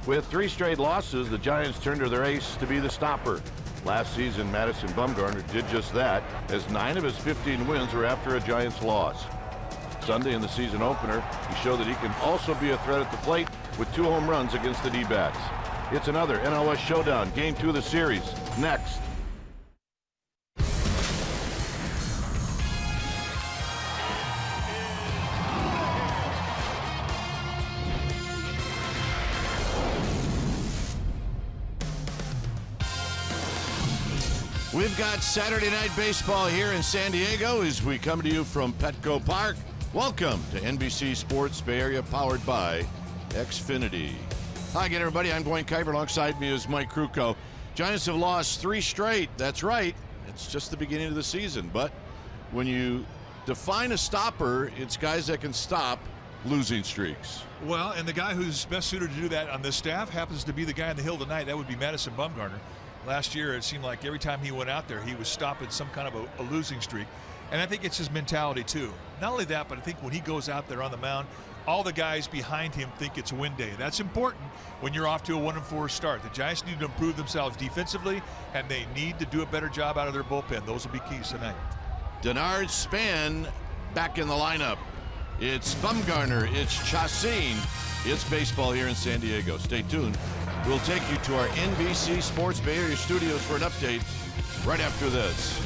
With 3 straight losses, the Giants turned to their ace to be the stopper. Last season, Madison Bumgarner did just that, as 9 of his 15 wins were after a Giants loss. Sunday in the season opener, he showed that he can also be a threat at the plate with 2 home runs against the D-backs. It's another NLS showdown, game 2 of the series, next. We've got Saturday Night Baseball here in San Diego as we come to you from Petco Park. Welcome to NBC Sports Bay Area, powered by Xfinity. Hi again, everybody. I'm Dwayne Kuiper. Alongside me is Mike Krukow. Giants have lost 3 straight. That's right. It's just the beginning of the season. But when you define a stopper, it's guys that can stop losing streaks. Well, and the guy who's best suited to do that on this staff happens to be the guy on the hill tonight. That would be Madison Bumgarner. Last year, it seemed like every time he went out there, he was stopping some kind of a losing streak. And I think it's his mentality, too. Not only that, but I think when he goes out there on the mound, all the guys behind him think it's win day. That's important when you're off to a 1-4 start. The Giants need to improve themselves defensively, and they need to do a better job out of their bullpen. Those will be keys tonight. Denard Span back in the lineup. It's Bumgarner, it's Chacin. It's baseball here in San Diego. Stay tuned. We'll take you to our NBC Sports Bay Area studios for an update right after this.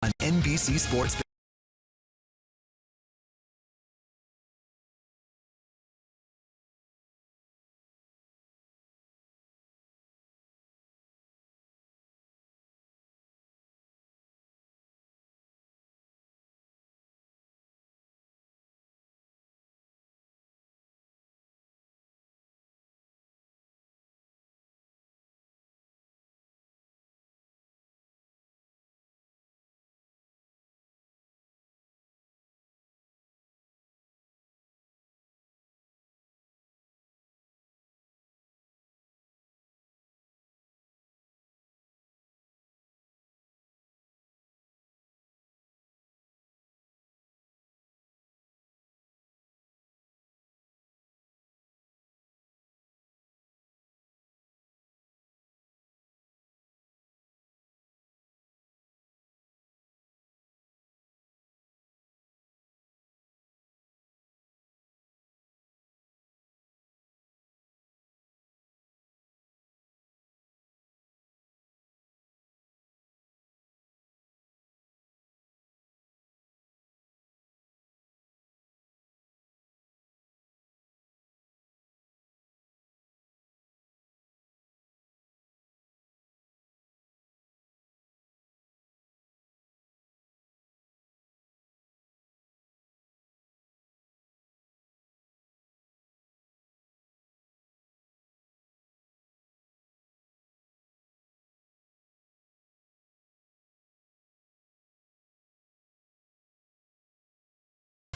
on NBC Sports.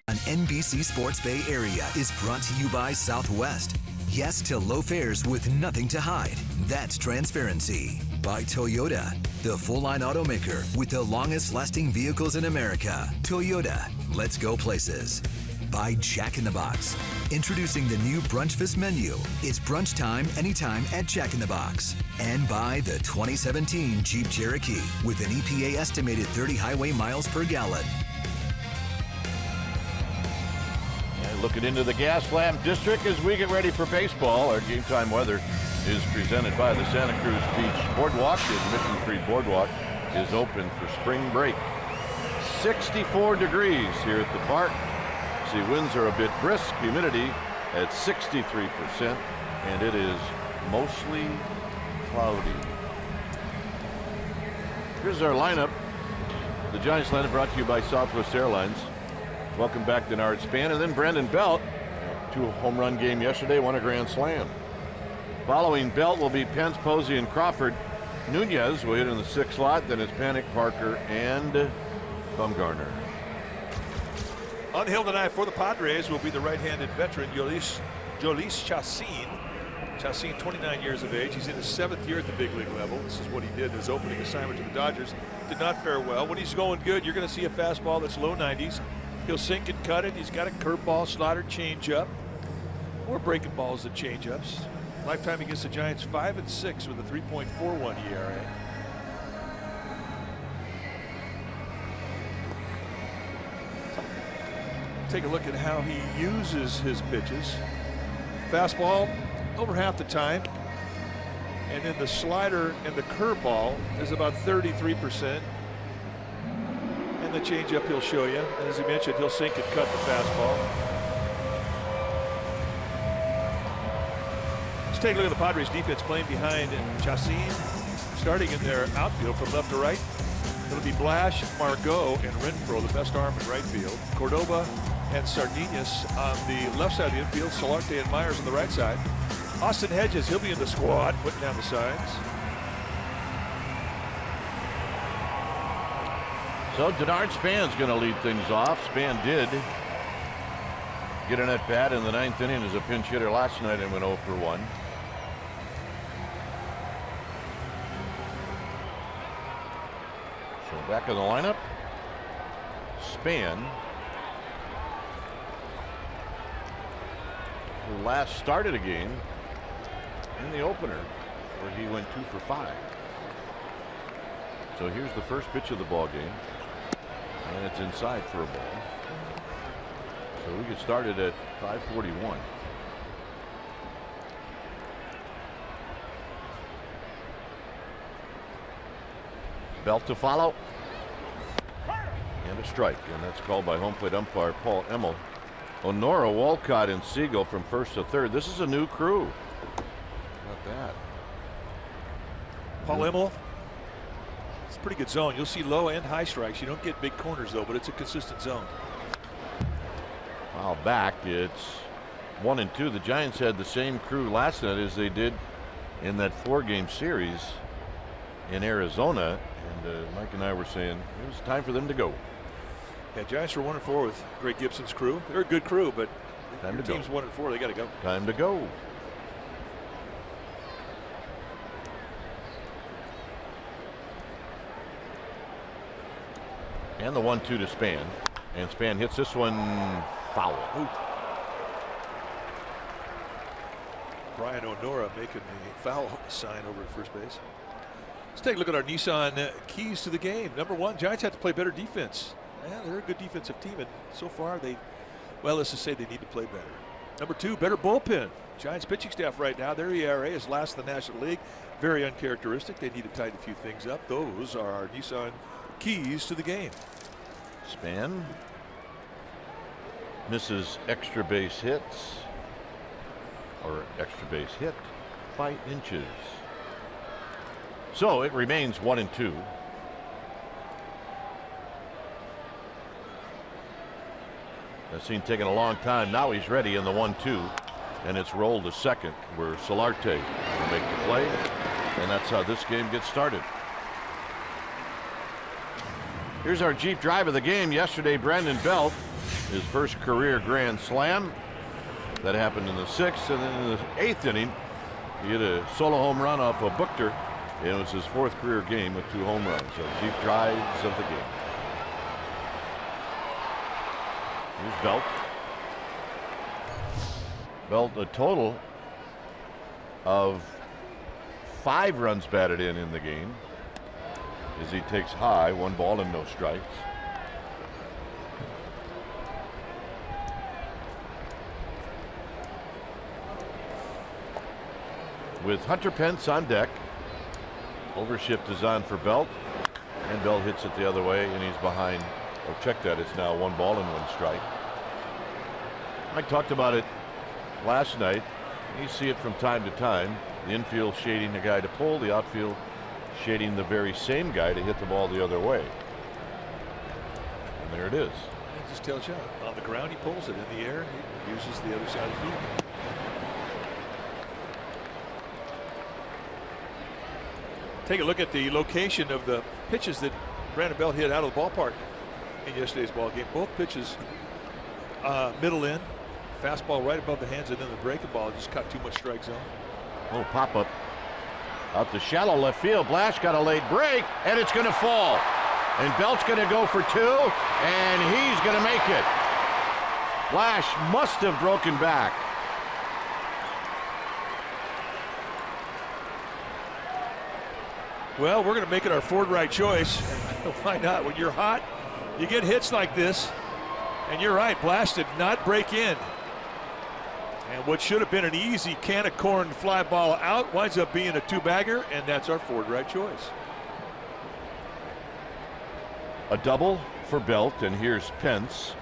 On NBC Sports Bay Area is brought to you by Southwest. Yes to low fares with nothing to hide. That's transparency. By Toyota, the full-line automaker with the longest-lasting vehicles in America. Toyota, let's go places. By Jack in the Box. Introducing the new Brunch Fest menu. It's brunch time anytime at Jack in the Box. And by the 2017 Jeep Cherokee with an EPA estimated 30 highway miles per gallon. Looking into the Gaslamp District as we get ready for baseball. Our game time weather is presented by the Santa Cruz Beach Boardwalk. The Admission Free Boardwalk is open for spring break. 64 degrees here at the park. See, winds are a bit brisk. Humidity at 63%, and it is mostly cloudy. Here's our lineup. The Giants lineup brought to you by Southwest Airlines. Welcome back to Nard Span. And then Brandon Belt, 2-home-run game yesterday, won a grand slam. Following Belt will be Pence, Posey, and Crawford. Nunez will hit in the 6th slot. Then it's Panic, Parker, and Bumgarner. On the hill tonight for the Padres will be the right-handed veteran Jhoulys Chacín. Chacín, 29 years of age. He's in his 7th year at the big league level. This is what he did in his opening assignment to the Dodgers. Did not fare well. When he's going good, you're going to see a fastball that's low 90s. He'll sink and cut it. He's got a curveball, slider, changeup. Or breaking balls and changeups. Lifetime against the Giants, 5-6 with a 3.41 ERA. Take a look at how he uses his pitches. Fastball over half the time. And then the slider and the curveball is about 33%. And the changeup he'll show you. And as he mentioned, he'll sink and cut the fastball. Let's take a look at the Padres defense playing behind Chacín. Starting in their outfield from left to right. It'll be Blash, Margot, and Renfroe, the best arm in right field. Cordova and Sardinas on the left side of the infield. Solarte and Myers on the right side. Austin Hedges, he'll be in the squad, putting down the sides. So Denard Span's going to lead things off. Span did get an at-bat in the 9th inning as a pinch hitter last night and went 0 for 1. So back in the lineup, Span, who last started a game in the opener where he went 2 for 5. So here's the first pitch of the ball game. And it's inside for a ball. So we get started at 5:41. Belt to follow. and a strike, and that's called by home plate umpire Paul Emmel. Honora, Walcott, and Siegel from first to third. This is a new crew. How about that? Paul Emmel. It's a pretty good zone. You'll see low and high strikes. You don't get big corners though, but it's a consistent zone. Foul back. It's 1-2. The Giants had the same crew last night as they did in that 4-game series in Arizona, and Mike and I were saying it was time for them to go. Yeah, Giants are 1-4 with Greg Gibson's crew. They're a good crew, but time your to team's go. 1-4. They got to go. Time to go. And the 1-2 to Span, and Span hits this one foul. Ooh. Brian Honora making the foul sign over at first base. Let's take a look at our Nissan keys to the game. Number one, Giants have to play better defense. Yeah, they're a good defensive team, and so far well, let's just say they need to play better. Number two, better bullpen. Giants pitching staff right now, their ERA is last in the National League. Very uncharacteristic. They need to tighten a few things up. Those are our Nissan keys to the game. Span misses extra base hits, or extra base hit by inches. So it remains 1-2. That scene taking a long time. Now he's ready in the 1-2, and it's rolled to second where Solarte will make the play, and that's how this game gets started. Here's our Jeep drive of the game. Yesterday, Brandon Belt, his first career grand slam. That happened in the 6th, and then in the 8th inning, he hit a solo home run off of Buchter, and it was his 4th career game with 2 home runs. So Jeep drives of the game. Here's Belt. Belt a total of 5 runs batted in the game, as he takes high, 1 ball and no strikes. With Hunter Pence on deck, overshift is on for Belt, and Belt hits it the other way, and he's behind. Oh, check that, it's now 1 ball and 1 strike. Mike talked about it last night. You see it from time to time. The infield shading the guy to pull, the outfield shading the very same guy to hit the ball the other way. And there it is. It just tells you, on the ground he pulls it, in the air he uses the other side of the field. Take a look at the location of the pitches that Brandon Belt hit out of the ballpark in yesterday's ball game. Both pitches middle in, fastball right above the hands, and then the breaking ball just cut too much strike zone. Little pop up out to shallow left field. Blash got a late break, and it's going to fall. And Belt's going to go for 2, and he's going to make it. Blash must have broken back. Well, we're going to make it our forward right choice. Why not? When you're hot, you get hits like this. And you're right, Blash did not break in. And what should have been an easy can of corn fly ball out winds up being a 2-bagger, and that's our forward right choice. A double for Belt, and here's Pence.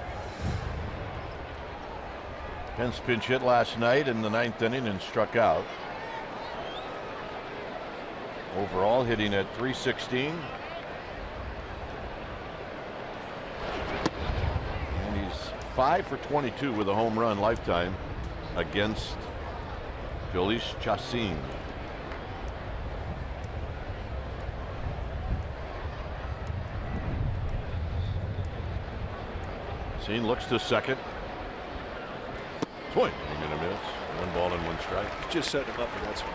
Pence pinch hit last night in the 9th inning and struck out. Overall hitting at .316. And he's 5 for 22 with a home run lifetime against Jhoulys Chacin. Chacin looks to second. Swing. You're gonna miss. 1 ball and 1 strike. Just setting him up for that swing.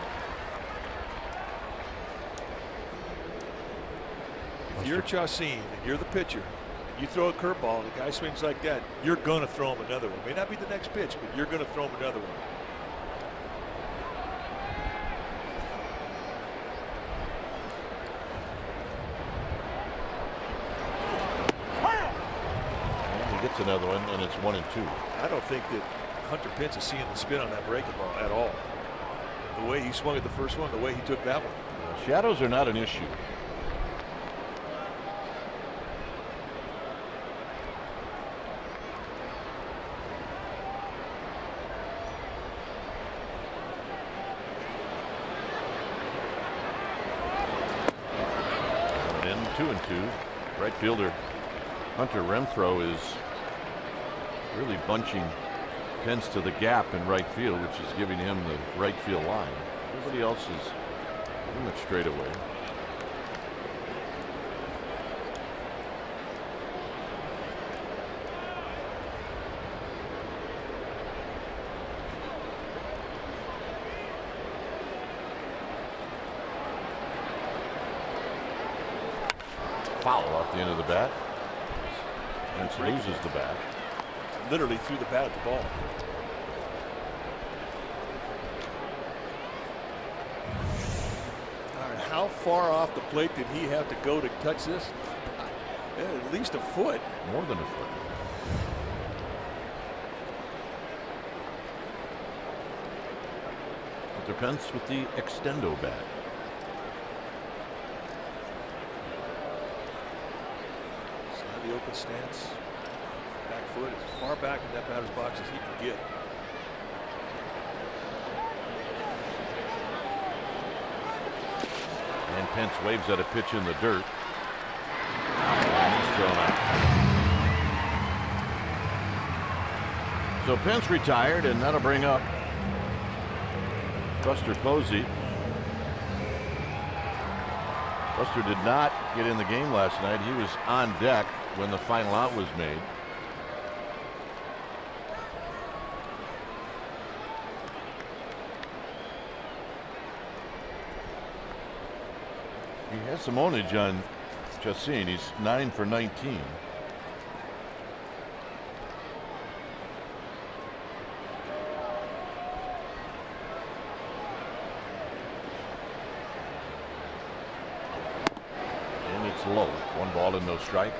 If you're Chacin and you're the pitcher, and you throw a curveball and the guy swings like that, you're going to throw him another one. May not be the next pitch, but you're going to throw him another one. And he gets another one, and it's 1-2. I don't think that Hunter Pence is seeing the spin on that breaking ball at all. The way he swung at the first one, the way he took that one. Shadows are not an issue. And 2-2. Right fielder Hunter Renfroe is really bunching Pence to the gap in right field, which is giving him the right field line. Everybody else is pretty much straight away. Foul off the end of the bat. Pence loses the bat. Literally threw the bat at the ball. All right, how far off the plate did he have to go to touch this? At least a foot. More than a foot. Hunter Pence with the extendo bat. The open stance, back foot as far back in that batter's box as he can get. And Pence waves at a pitch in the dirt. And he's thrown out. So Pence retired, and that'll bring up Buster Posey. Buster did not get in the game last night. He was on deck when the final out was made. He has some ownage on Chacin. He's 9 for 19. And it's low. 1 ball and no strikes.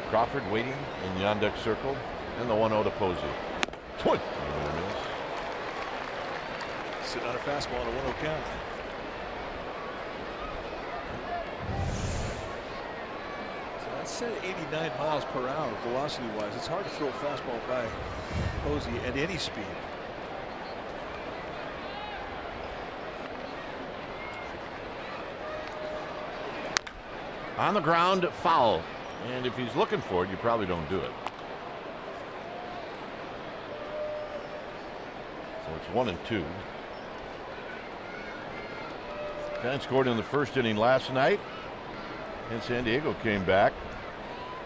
Crawford waiting in the on-deck circle, and the 1-0 to Posey. Swing. Sitting on a fastball on a 1-0 count. So that's set 89 miles per hour velocity-wise. It's hard to throw a fastball by Posey at any speed. On the ground, foul. And if he's looking for it, you probably don't do it. So it's 1-2. Giants scored in the first inning last night, and San Diego came back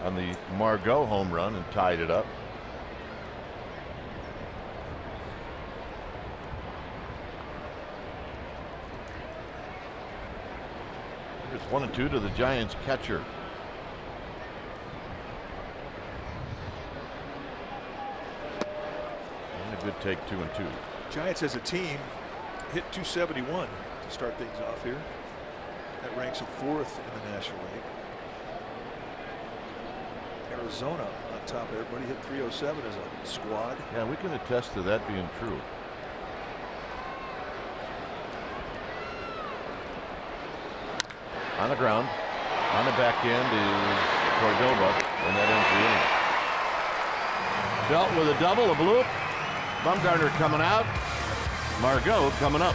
on the Margot home run and tied it up. It's 1-2 to the Giants catcher. Good take, 2-2. Giants as a team hit 271 to start things off here. That ranks them 4th in the National League. Arizona on top of everybody, hit 307 as a squad. Yeah, we can attest to that being true. On the ground, on the back end is Cordoba, and that ends the inning. Dealt with a double, a bloop. Bumgarner coming out, Margot coming up.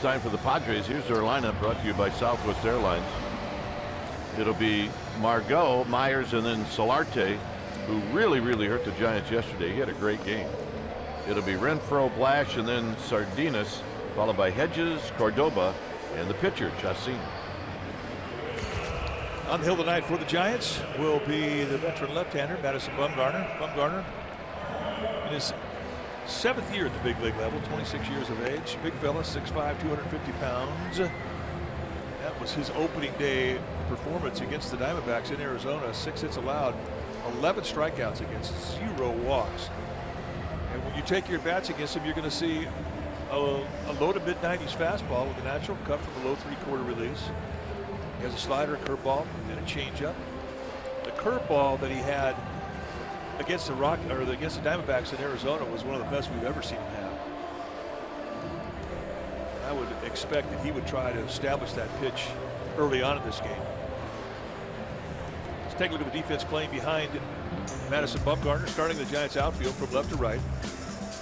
Time for the Padres. Here's their lineup brought to you by Southwest Airlines. It'll be Margot, Myers, and then Solarte, who really hurt the Giants yesterday. He had a great game. It'll be Renfroe, Blash, and then Sardinas, followed by Hedges, Cordoba, and the pitcher, Chacin. On the hill tonight for the Giants will be the veteran left-hander, Madison Bumgarner. Bumgarner in his 7th year at the big league level, 26 years of age. Big fella, 6'5", 250 pounds. That was his opening day performance against the Diamondbacks in Arizona. 6 hits allowed, 11 strikeouts against, 0 walks. And when you take your bats against him, you're going to see a low to mid-90s fastball with a natural cut from a low 3/4 release. He has a slider, a curveball, and a changeup. The curveball that he had against the against the Diamondbacks in Arizona was one of the best we've ever seen him have. I would expect that he would try to establish that pitch early on in this game. Let's take a look at the defense playing behind Madison Bumgarner, starting the Giants outfield from left to right.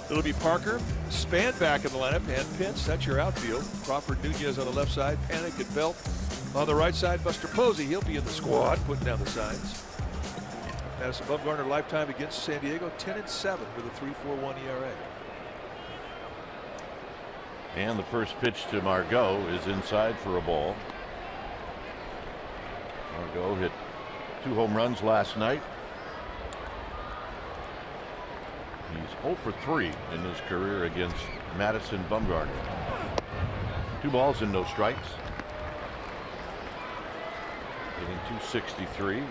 It'll be Parker, Span back in the lineup, and Pence. That's your outfield. Crawford, Nunez on the left side, Panic and Belt on the right side. Buster Posey, he'll be in the squad, putting down the signs. Madison Bumgarner lifetime against San Diego, 10-7 with a 3.41 ERA. And the first pitch to Margot is inside for a ball. Margot hit 2 home runs last night. He's 0 for 3 in his career against Madison Bumgarner. 2 balls and no strikes. Hitting .263.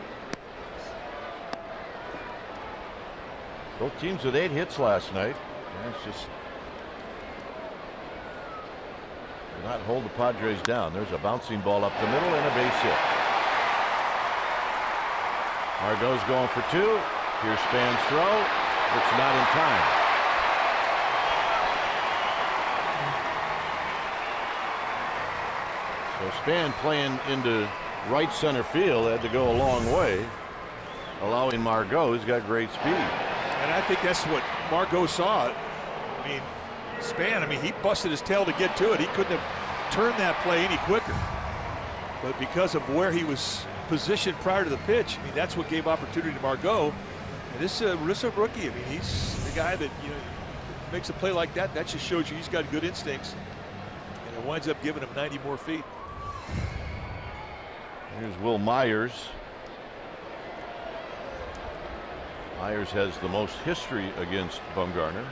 Both teams with 8 hits last night. And it's just did not hold the Padres down. There's a bouncing ball up the middle and a base hit. Margot's going for 2. Here's Span's throw. It's not in time. So Span playing into right center field had to go a long way, allowing Margot, who's got great speed. And I think that's what Margot saw. I mean, Span, he busted his tail to get to it. He couldn't have turned that play any quicker. But because of where he was positioned prior to the pitch, that's what gave opportunity to Margot. And this is a rookie. He's the guy that makes a play like that. That just shows you he's got good instincts. And it winds up giving him 90 more feet. Here's Will Myers. Myers has the most history against Bumgarner.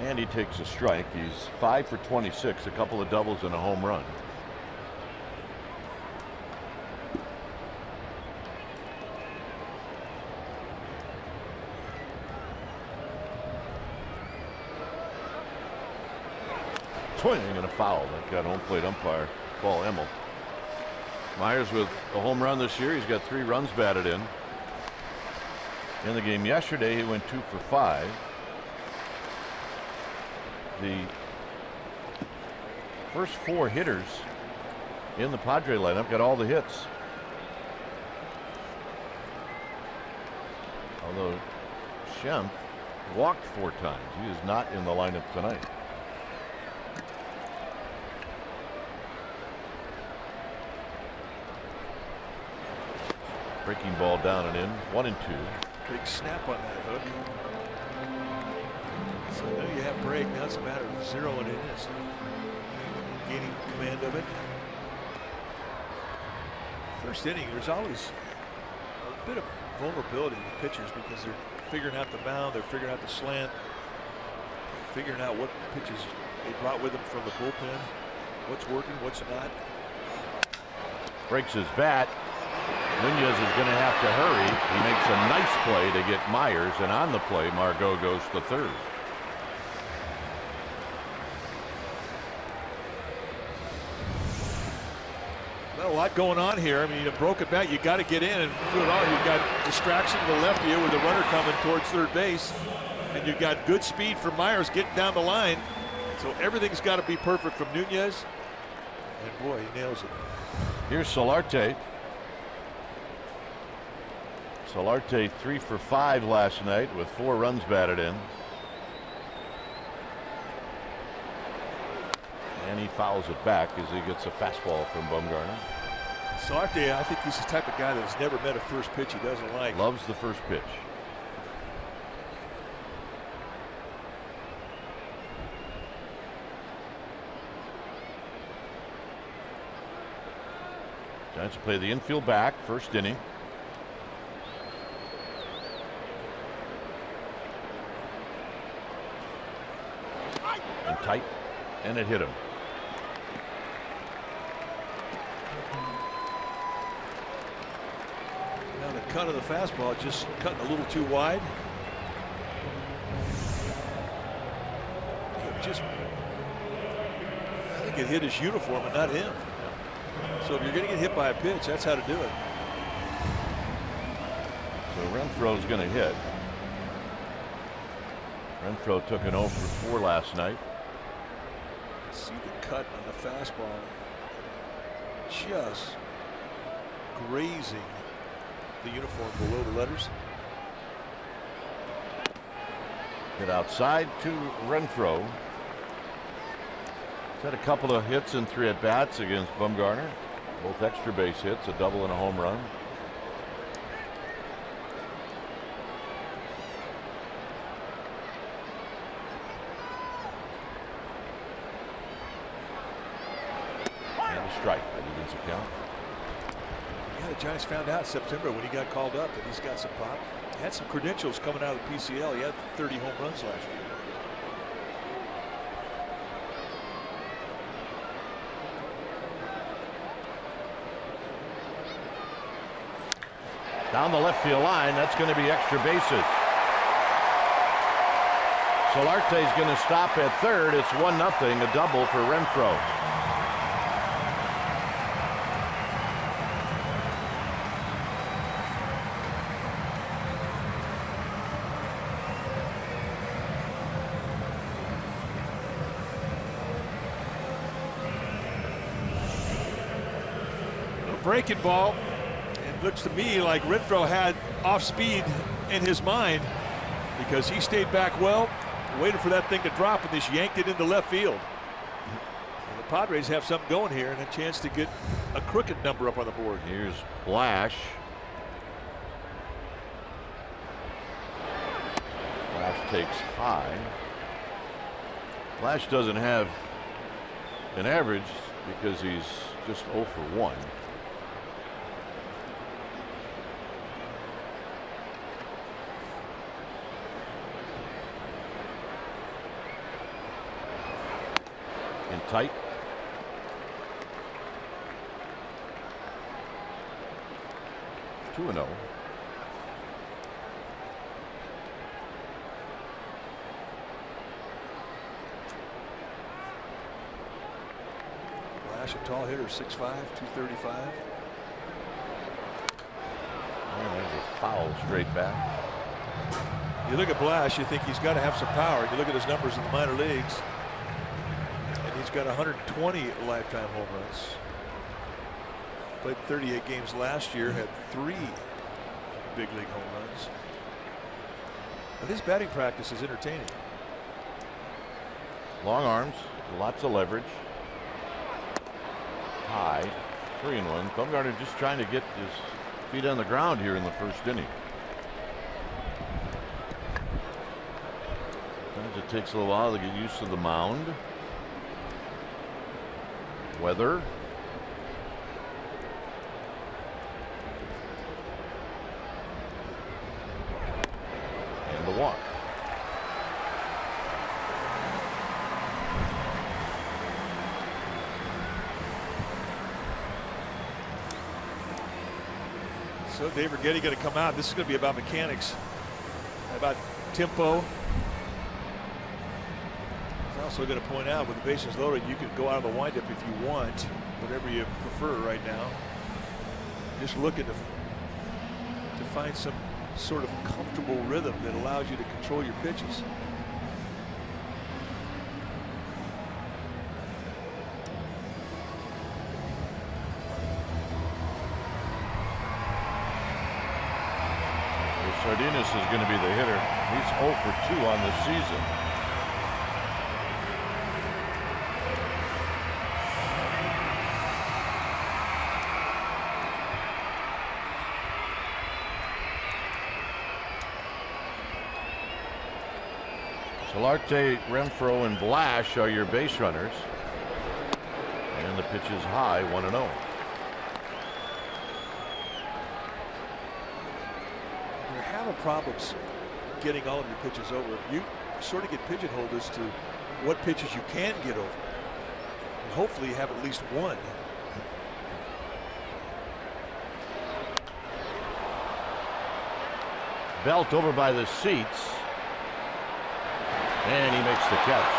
And he takes a strike. He's 5 for 26, a couple of doubles and a home run. Swing and a foul. That got home plate umpire Paul Emmel. Myers with a home run this year. He's got 3 runs batted in. In the game yesterday, he went 2 for 5. The first 4 hitters in the Padre lineup got all the hits. Although Schimpf walked 4 times. He is not in the lineup tonight. Breaking ball down and in, 1-2. Big snap on that hook. So now you have break. Now it's a matter of zeroing it in. So gaining command of it. First inning, there's always a bit of vulnerability with pitchers because they're figuring out the mound, they're figuring out the slant, figuring out what pitches they brought with them from the bullpen, what's working, what's not. Breaks his bat. Nunez is going to have to hurry. He makes a nice play to get Myers, and on the play, Margot goes to third. Well, a lot going on here. A broken bat, you got to get in and do it all. You've got distraction to the left of you with the runner coming towards third base, and you've got good speed from Myers getting down the line. So everything's got to be perfect from Nunez, and boy, he nails it. Here's Solarte. Solarte 3 for 5 last night with 4 runs batted in. And he fouls it back as he gets a fastball from Bumgarner. Solarte, I think he's the type of guy that's never met a first pitch he doesn't like. Loves the first pitch. Giants will play the infield back, first inning. And tight, and it hit him. Now the cut of the fastball just cutting a little too wide. I think it hit his uniform and not him. So if you're going to get hit by a pitch, that's how to do it. So Renfroe's going to hit. Renfroe took an 0 for 4 last night. See the cut on the fastball. Just grazing the uniform below the letters. Hit outside to Renfroe. He's had a couple of hits and 3 at-bats against Bumgarner. Both extra base hits, a double and a home run. And a strike. That begins to count. Yeah, the Giants found out in September when he got called up that he's got some pop. He had some credentials coming out of the PCL. He had 30 home runs last year. Down the left field line, that's going to be extra bases. Solarte's going to stop at third. It's 1-0, a double for Renfroe. A breaking ball. Looks to me like Renfroe had off speed in his mind because he stayed back well, waited for that thing to drop, and just yanked it into left field. And the Padres have something going here and a chance to get a crooked number up on the board. Here's Blash. Blash takes high. Blash doesn't have an average because he's just 0 for 1. Tight. Two 2-0. Flash, a tall hitter, 6'5", 235. Oh, there's a foul straight back. You look at Blash, you think he's got to have some power. You look at his numbers in the minor leagues. He's got 120 lifetime home runs. Played 38 games last year, had 3 big league home runs. But his batting practice is entertaining. Long arms, lots of leverage. High, 3-1. Bumgarner just trying to get his feet on the ground here in the first inning. Sometimes it takes a little while to get used to the mound. Weather. And the walk. So Dave Righetti going to come out. This is going to be about mechanics, about tempo. Also going to point out with the bases loaded, you can go out of the windup if you want, whatever you prefer right now. Just looking to find some sort of comfortable rhythm that allows you to control your pitches. Cardenas is going to be the hitter. He's 0 for 2 on the season. Solarte, Renfroe, and Blash are your base runners. And the pitch is high, 1-0. You're having problems getting all of your pitches over. You sort of get pigeonholed as to what pitches you can get over. And hopefully you have at least one. Belt over by the seats. And he makes the catch.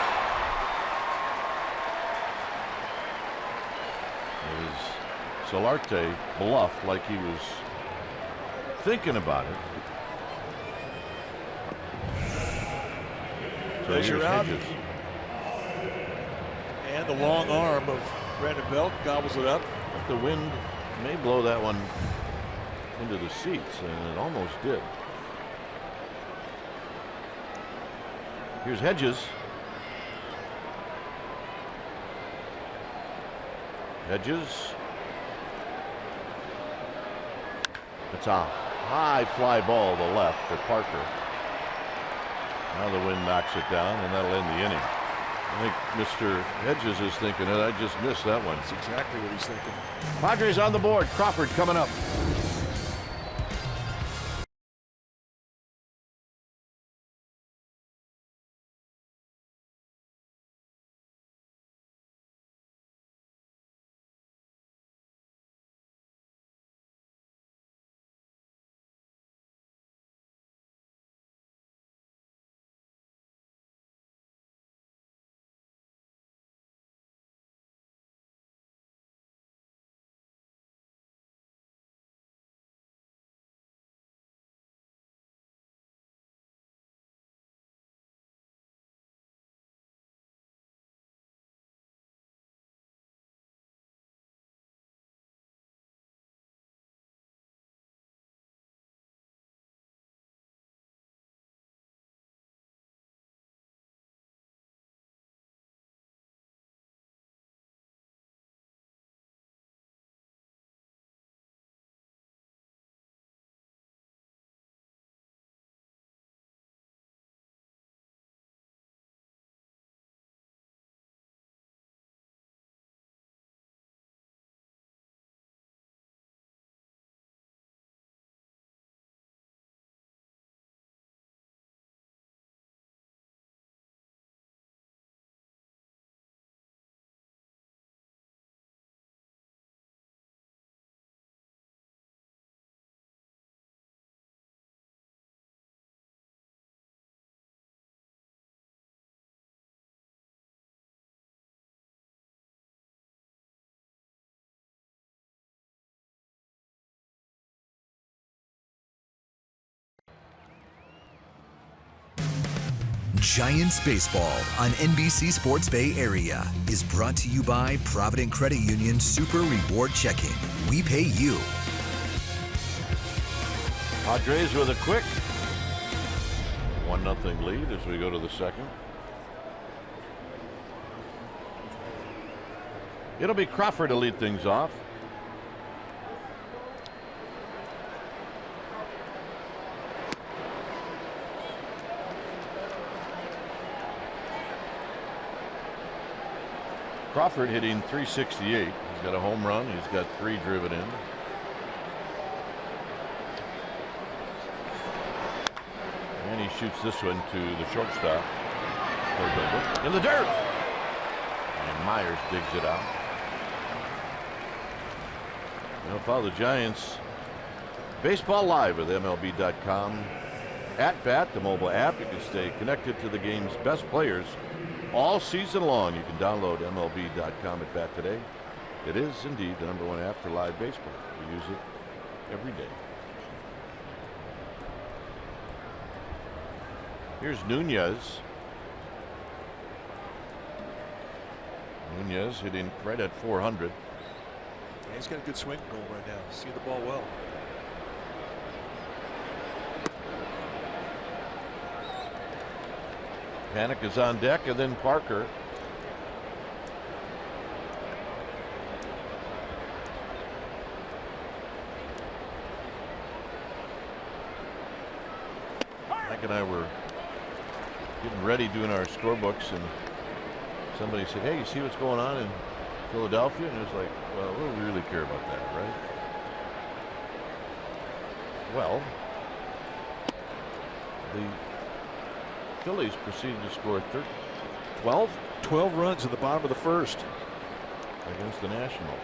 As Solarte bluffed like he was thinking about it. So Measure out. Hedges. And the long arm of Brandon Belt gobbles it up. But the wind may blow that one into the seats, and it almost did. Here's Hedges. Hedges. It's a high fly ball to the left for Parker. Now the wind knocks it down, and that'll end the inning. I think Mr. Hedges is thinking that I just missed that one. That's exactly what he's thinking. Padres on the board. Crawford coming up. Giants Baseball on NBC Sports Bay Area is brought to you by Provident Credit Union Super Reward Checking. We pay you. Padres with a quick 1-0 lead as we go to the second. It'll be Crawford to lead things off. Crawford hitting .368. He's got a home run. He's got 3 driven in. And he shoots this one to the shortstop. In the dirt. And Myers digs it out. Now follow the Giants. Baseball Live with MLB.com. At Bat, the mobile app. You can stay connected to the game's best players all season long. You can download MLB.com at Bat today. It is indeed the #1 app for live baseball. We use it every day. Here's Nunez. Nunez hitting right at 400. Yeah, he's got a good swing going right now. See the ball well. Panic is on deck, and then Parker. Mike and I were getting ready doing our scorebooks, and somebody said, "Hey, you see what's going on in Philadelphia?" And it was like, well, what do we really care about that, right? Well, the Phillies proceeded to score 12 runs in the bottom of the first against the Nationals.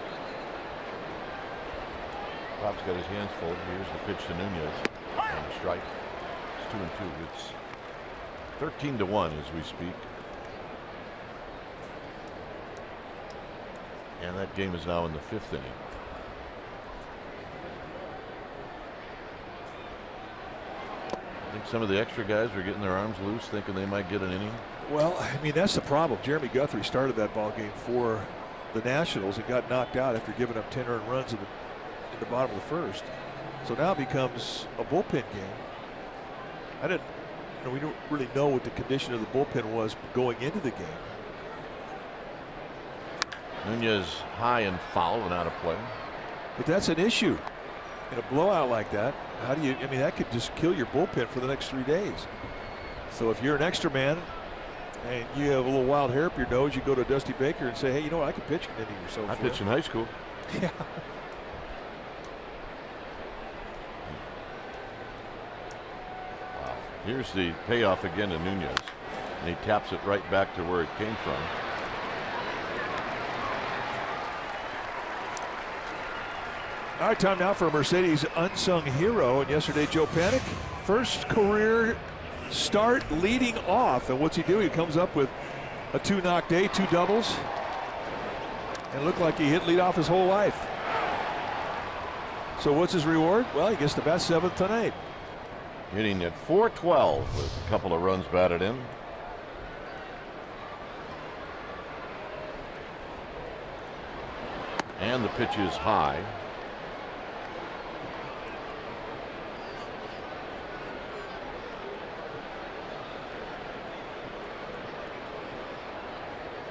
Pop's got his hands full. Here's the pitch to Nunez on the strike. It's 2-2. It's 13-1 as we speak. And that game is now in the 5th inning. I think some of the extra guys were getting their arms loose, thinking they might get an inning. Well, I mean, that's the problem. Jeremy Guthrie started that ball game for the Nationals and got knocked out after giving up 10 earned runs in the bottom of the first. So now it becomes a bullpen game. We don't really know what the condition of the bullpen was going into the game. Nunez high and foul and out of play. But that's an issue in a blowout like that. How do you? I mean, that could just kill your bullpen for the next 3 days. So if you're an extra man and you have a little wild hair up your nose, you go to Dusty Baker and say, "Hey, you know what? I could pitch an inning or so." I pitched in high school. Yeah. Wow. Here's the payoff again to Nunez, and he taps it right back to where it came from. All right, time now for a Mercedes unsung hero. And yesterday, Joe Panic, first career start leading off. And what's he do? He comes up with a 2-knock day, 2 doubles. And it looked like he hit leadoff his whole life. So what's his reward? Well, he gets to bat 7th tonight. Hitting at .412 with a couple of runs batted in. And the pitch is high.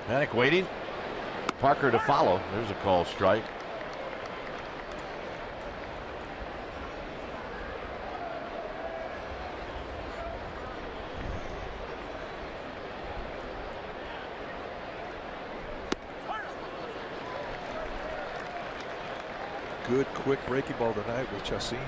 Panic waiting. Parker to follow. There's a call strike. Good quick breaking ball tonight with Chacin.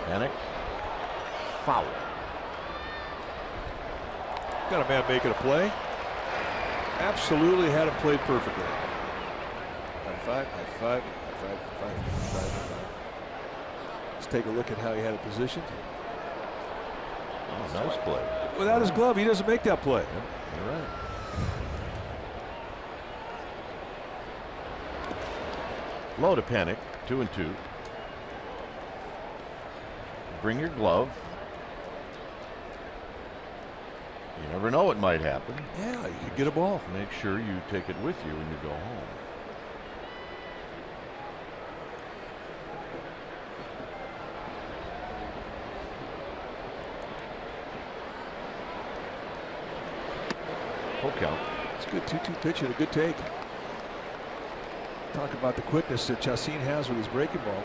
Panic. Foul. Got a man making a play. Absolutely had him played perfectly. High five, high five, high five, high five, high five, high five. Let's take a look at how he had it positioned. Oh, nice play. Without his glove, he doesn't make that play. Yep, you're right. Low to Panic. 2-2. Bring your glove. You never know what might happen. Yeah, you could get a ball. Make sure you take it with you when you go home. Full count. It's a good 2-2 pitch and a good take. Talk about the quickness that Chacin has with his breaking ball.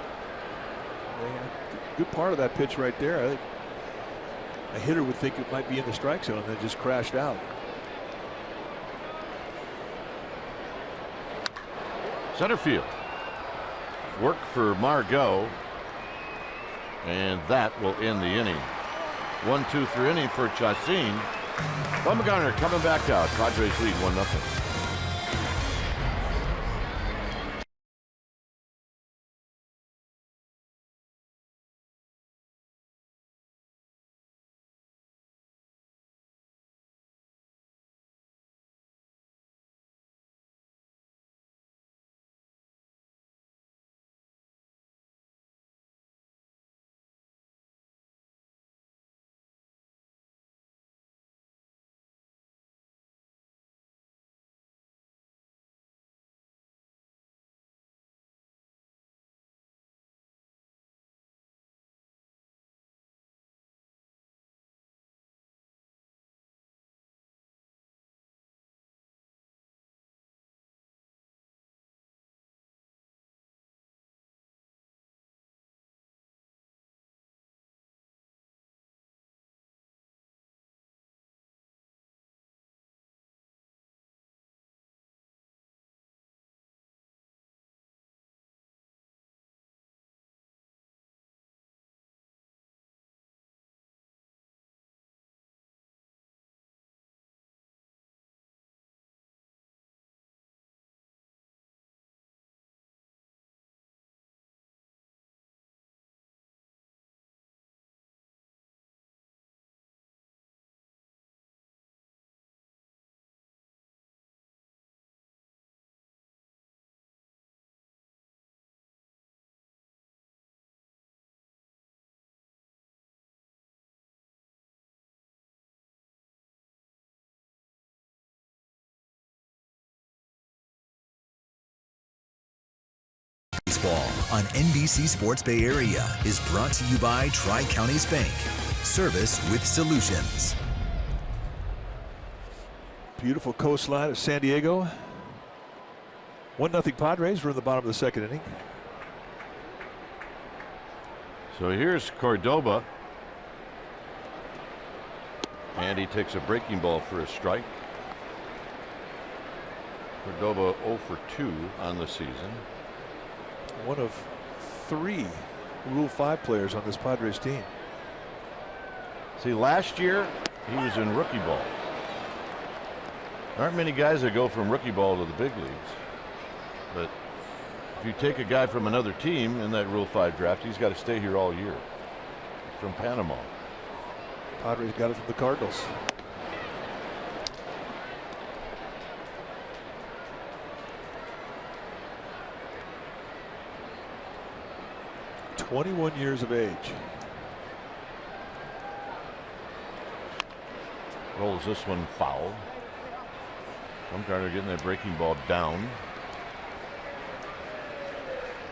Good part of that pitch right there. I think a hitter would think it might be in the strike zone and then just crashed out. Center field. Work for Margot. And that will end the inning. 1-2 inning for Chacin. Bumgarner coming back out. Padres lead 1-0. Baseball on NBC Sports Bay Area is brought to you by Tri-Counties Bank. Service with solutions. Beautiful coastline of San Diego. 1-0 Padres. We're in the bottom of the second inning. So here's Cordoba. And he takes a breaking ball for a strike. Cordoba 0 for 2 on the season. One of 3 Rule 5 players on this Padres team. See, last year he was in rookie ball. There aren't many guys that go from rookie ball to the big leagues. But if you take a guy from another team in that Rule 5 draft, he's got to stay here all year. From Panama. Padres got it from the Cardinals. "21 years of age." Rolls this one foul. Bumgarner getting that breaking ball down.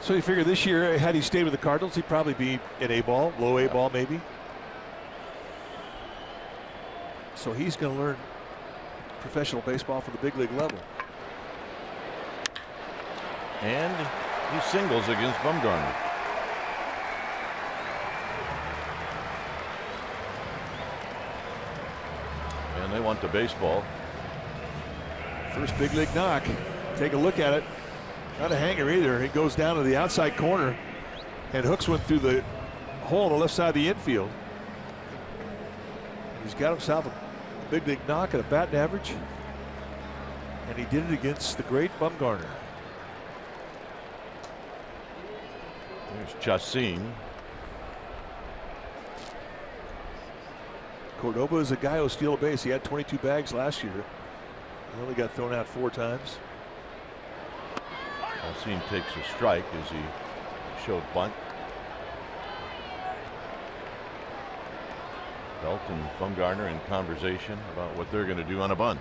So you figure this year, had he stayed with the Cardinals, he'd probably be an A ball, low A ball maybe. So he's going to learn professional baseball for the big league level. And he singles against Bumgarner. And they want the baseball. First big league knock. Take a look at it. Not a hanger either. It goes down to the outside corner and hooks one through the hole on the left side of the infield. He's got himself a big league knock at a batting average, and he did it against the great Bumgarner. There's Chacin. Cordoba is a guy who'll steal a base. He had 22 bags last year. He only got thrown out 4 times. Chacin takes a strike as he showed bunt. Belt and Bumgarner in conversation about what they're going to do on a bunt.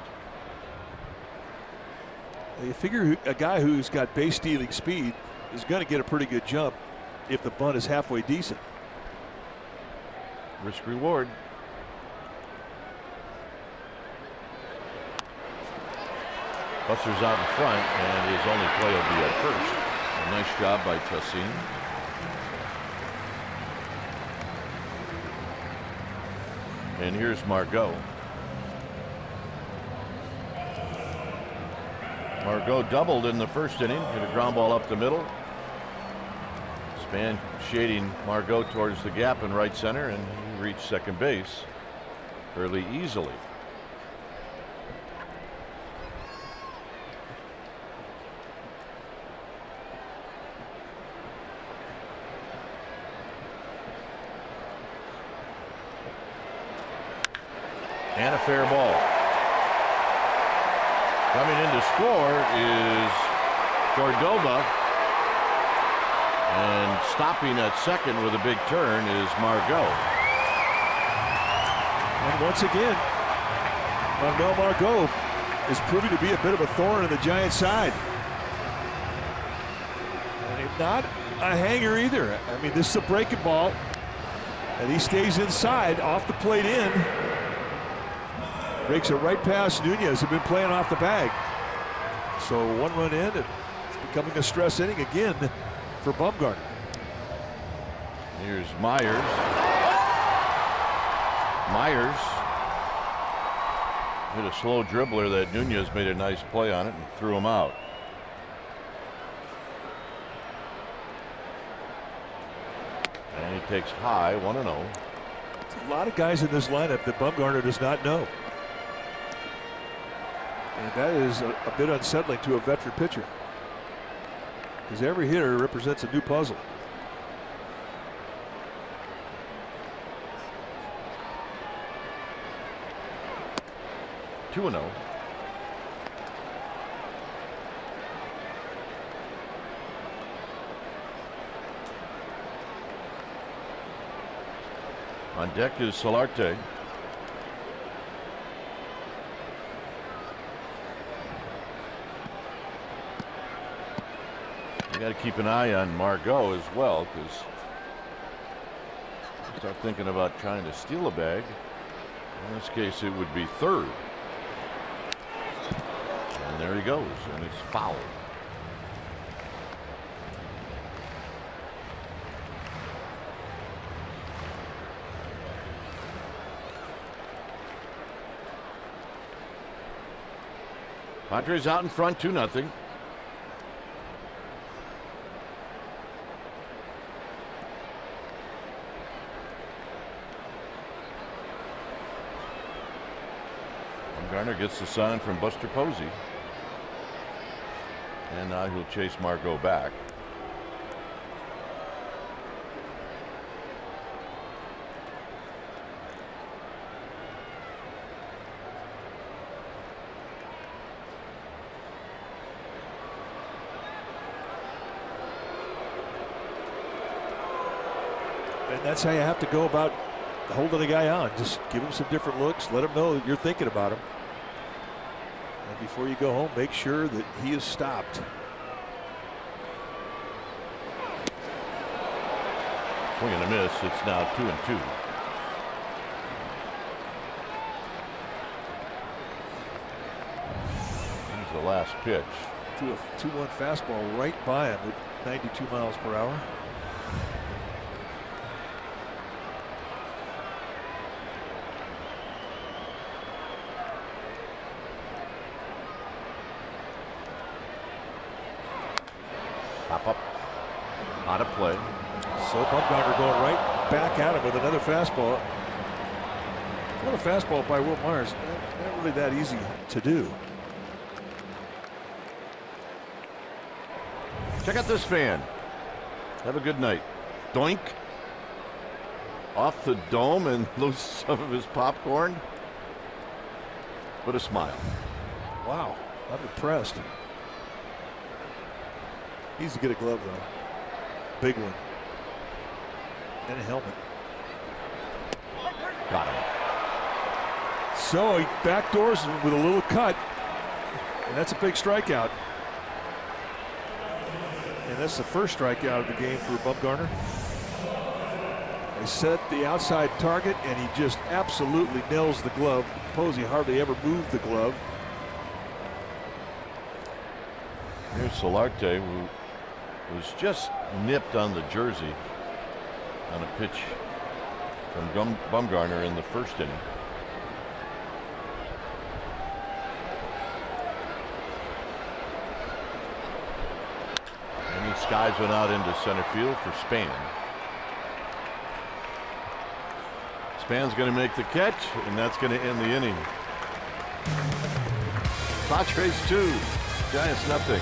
You figure a guy who's got base stealing speed is going to get a pretty good jump if the bunt is halfway decent. Risk reward. Buster's out in front, and his only play will be at first. A nice job by Chacin. And here's Margot. Margot doubled in the first inning, hit a ground ball up the middle. Span shading Margot towards the gap in right center, and he reached second base fairly easily. And a fair ball. Coming in to score is Cordoba. And stopping at second with a big turn is Margot. And once again, Manuel Margot is proving to be a bit of a thorn in the Giants' side. And not a hanger either. I mean, this is a breaking ball. And he stays inside, off the plate in. Breaks it right past Nunez, who've been playing off the bag. So 1 run in, and it's becoming a stress inning again for Bumgarner. Here's Myers. Myers hit a slow dribbler that Nunez made a nice play on it and threw him out. And he takes high, 1-0. There's a lot of guys in this lineup that Bumgarner does not know. And that is a bit unsettling to a veteran pitcher, because every hitter represents a new puzzle. Two 2-0. On deck is Solarte. You got to keep an eye on Margot as well, because start thinking about trying to steal a bag. In this case, it would be third. And there he goes, and it's foul. Padres out in front, 2-0. Bumgarner gets the sign from Buster Posey. And now he'll chase Margot back. And that's how you have to go about holding the guy on. Just give him some different looks. Let him know that you're thinking about him. And before you go home, make sure that he is stopped. Swing and a miss. It's now 2-2. Here's the last pitch. To a 2-1 fastball right by him at 92 miles per hour. Pop up. Out of play. So Bumgarner going right back at him with another fastball. Another fastball by Will Myers. Not really that easy to do. Check out this fan. Have a good night. Doink. Off the dome and lose some of his popcorn. But a smile. Wow, I'm impressed. Needs to get a glove though. Big one. And a helmet. Got him. So he backdoors him with a little cut. And that's a big strikeout. And that's the first strikeout of the game for Bumgarner. They set the outside target and he just absolutely nails the glove. Posey hardly ever moved the glove. Here's Solarte, who was just nipped on the jersey on a pitch from Bumgarner in the first inning. And he skies one out into center field for Span. Span's going to make the catch, and that's going to end the inning. Padres 2, Giants nothing.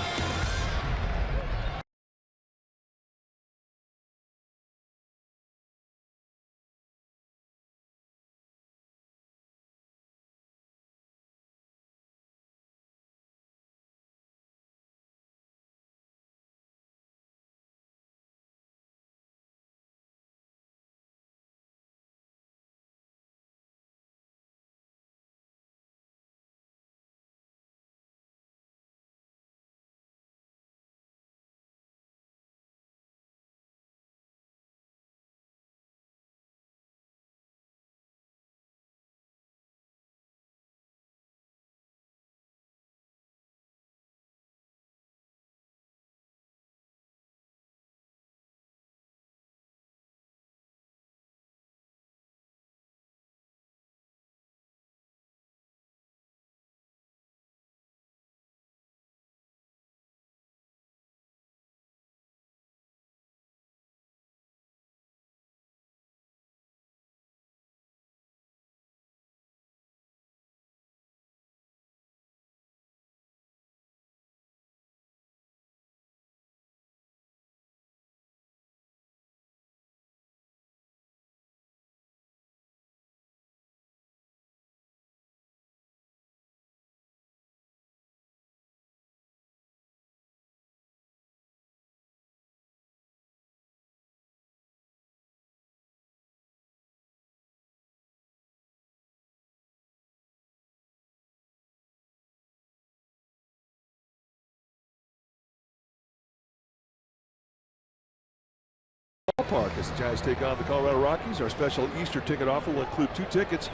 Park as the Giants take on the Colorado Rockies. Our special Easter ticket offer will include 2 tickets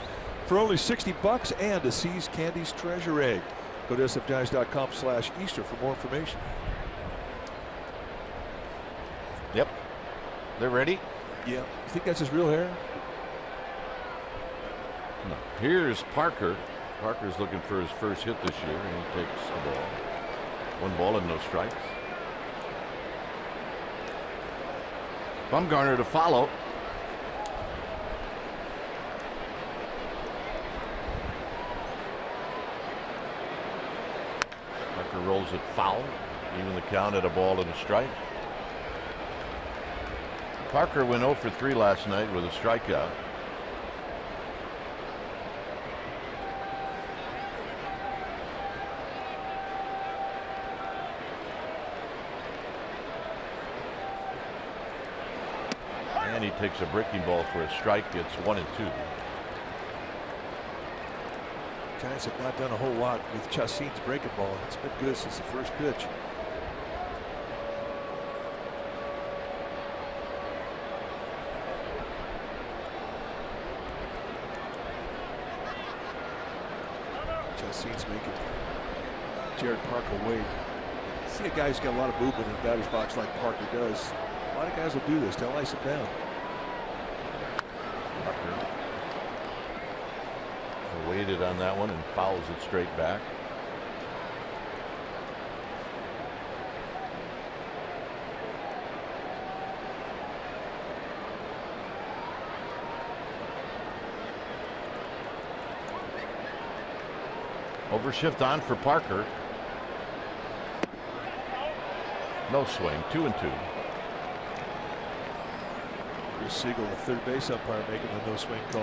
for only $60 and a See's Candies treasure egg. Go to sfgiants.com/Easter for more information. Yep. They're ready? Yeah. You think that's his real hair? No. Here's Parker. Parker's looking for his first hit this year, and he takes the ball. 1 ball and no strikes. Bumgarner to follow. Parker rolls it foul. Even the count at a ball and a strike. Parker went 0 for 3 last night with a strikeout. And he takes a breaking ball for a strike, gets 1 and 2. Giants have not done a whole lot with Chassin's breaking ball. It's been good since the first pitch. Chassin's making Jared Parker wait. See a guy who's got a lot of movement in the batter's box like Parker does. A lot of guys will do this. They'll ice it down. Parker waited on that one and fouls it straight back. Overshift on for Parker. No swing. 2 and 2. Chris Siegel, the third base umpire, making the no swing call.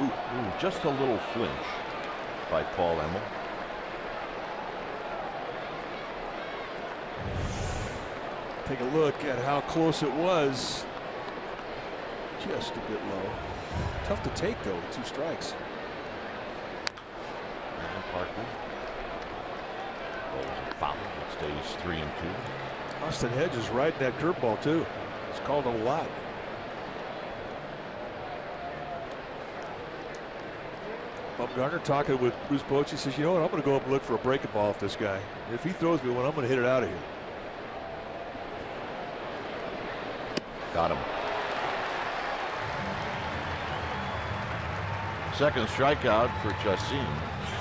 Ooh, just a little flinch by Paul Emmel. Take a look at how close it was. Just a bit low. Tough to take though, 2 strikes. And Parker. Foul. It stays 3 and 2. Austin Hedges is riding that curveball too. It's called a lot. Bumgarner talking with Bruce Bochy says, you know what, I'm going to go up and look for a breaking ball off this guy. If he throws me one, I'm going to hit it out of here. Got him. Second strikeout for Chassin.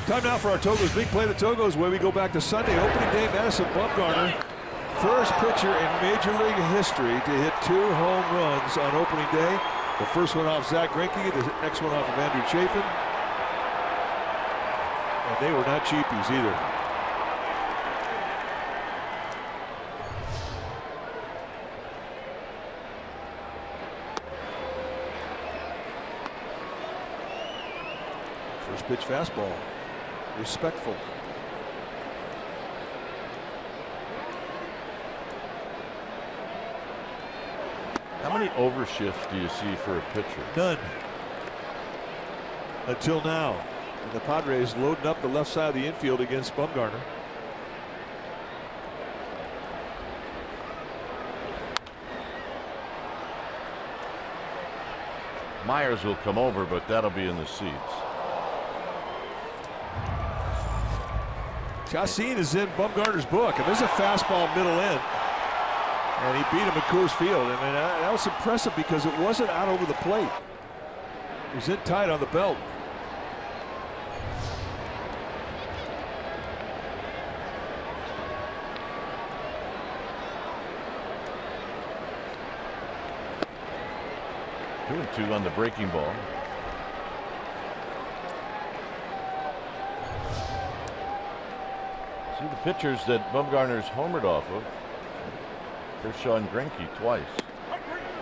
Time now for our Togos Big Play. The Togos, where we go back to Sunday opening day. Madison Bumgarner, first pitcher in Major League history to hit 2 home runs on opening day. The first one off Zach Greinke, the next one off of Andrew Chafin. And they were not cheapies either. First pitch fastball. Respectful. How many overshifts do you see for a pitcher? None. Until now. And the Padres loading up the left side of the infield against Bumgarner. Myers will come over, but that'll be in the seats. Chassin is in Bumgarner's book. And there's a fastball middle in. And he beat him at Coors Field. I mean, that was impressive because it wasn't out over the plate. He was in tight on the belt. Two and 2 on the breaking ball. See the pitchers that Bumgarner's homered off of. Kershaw and Greinke twice.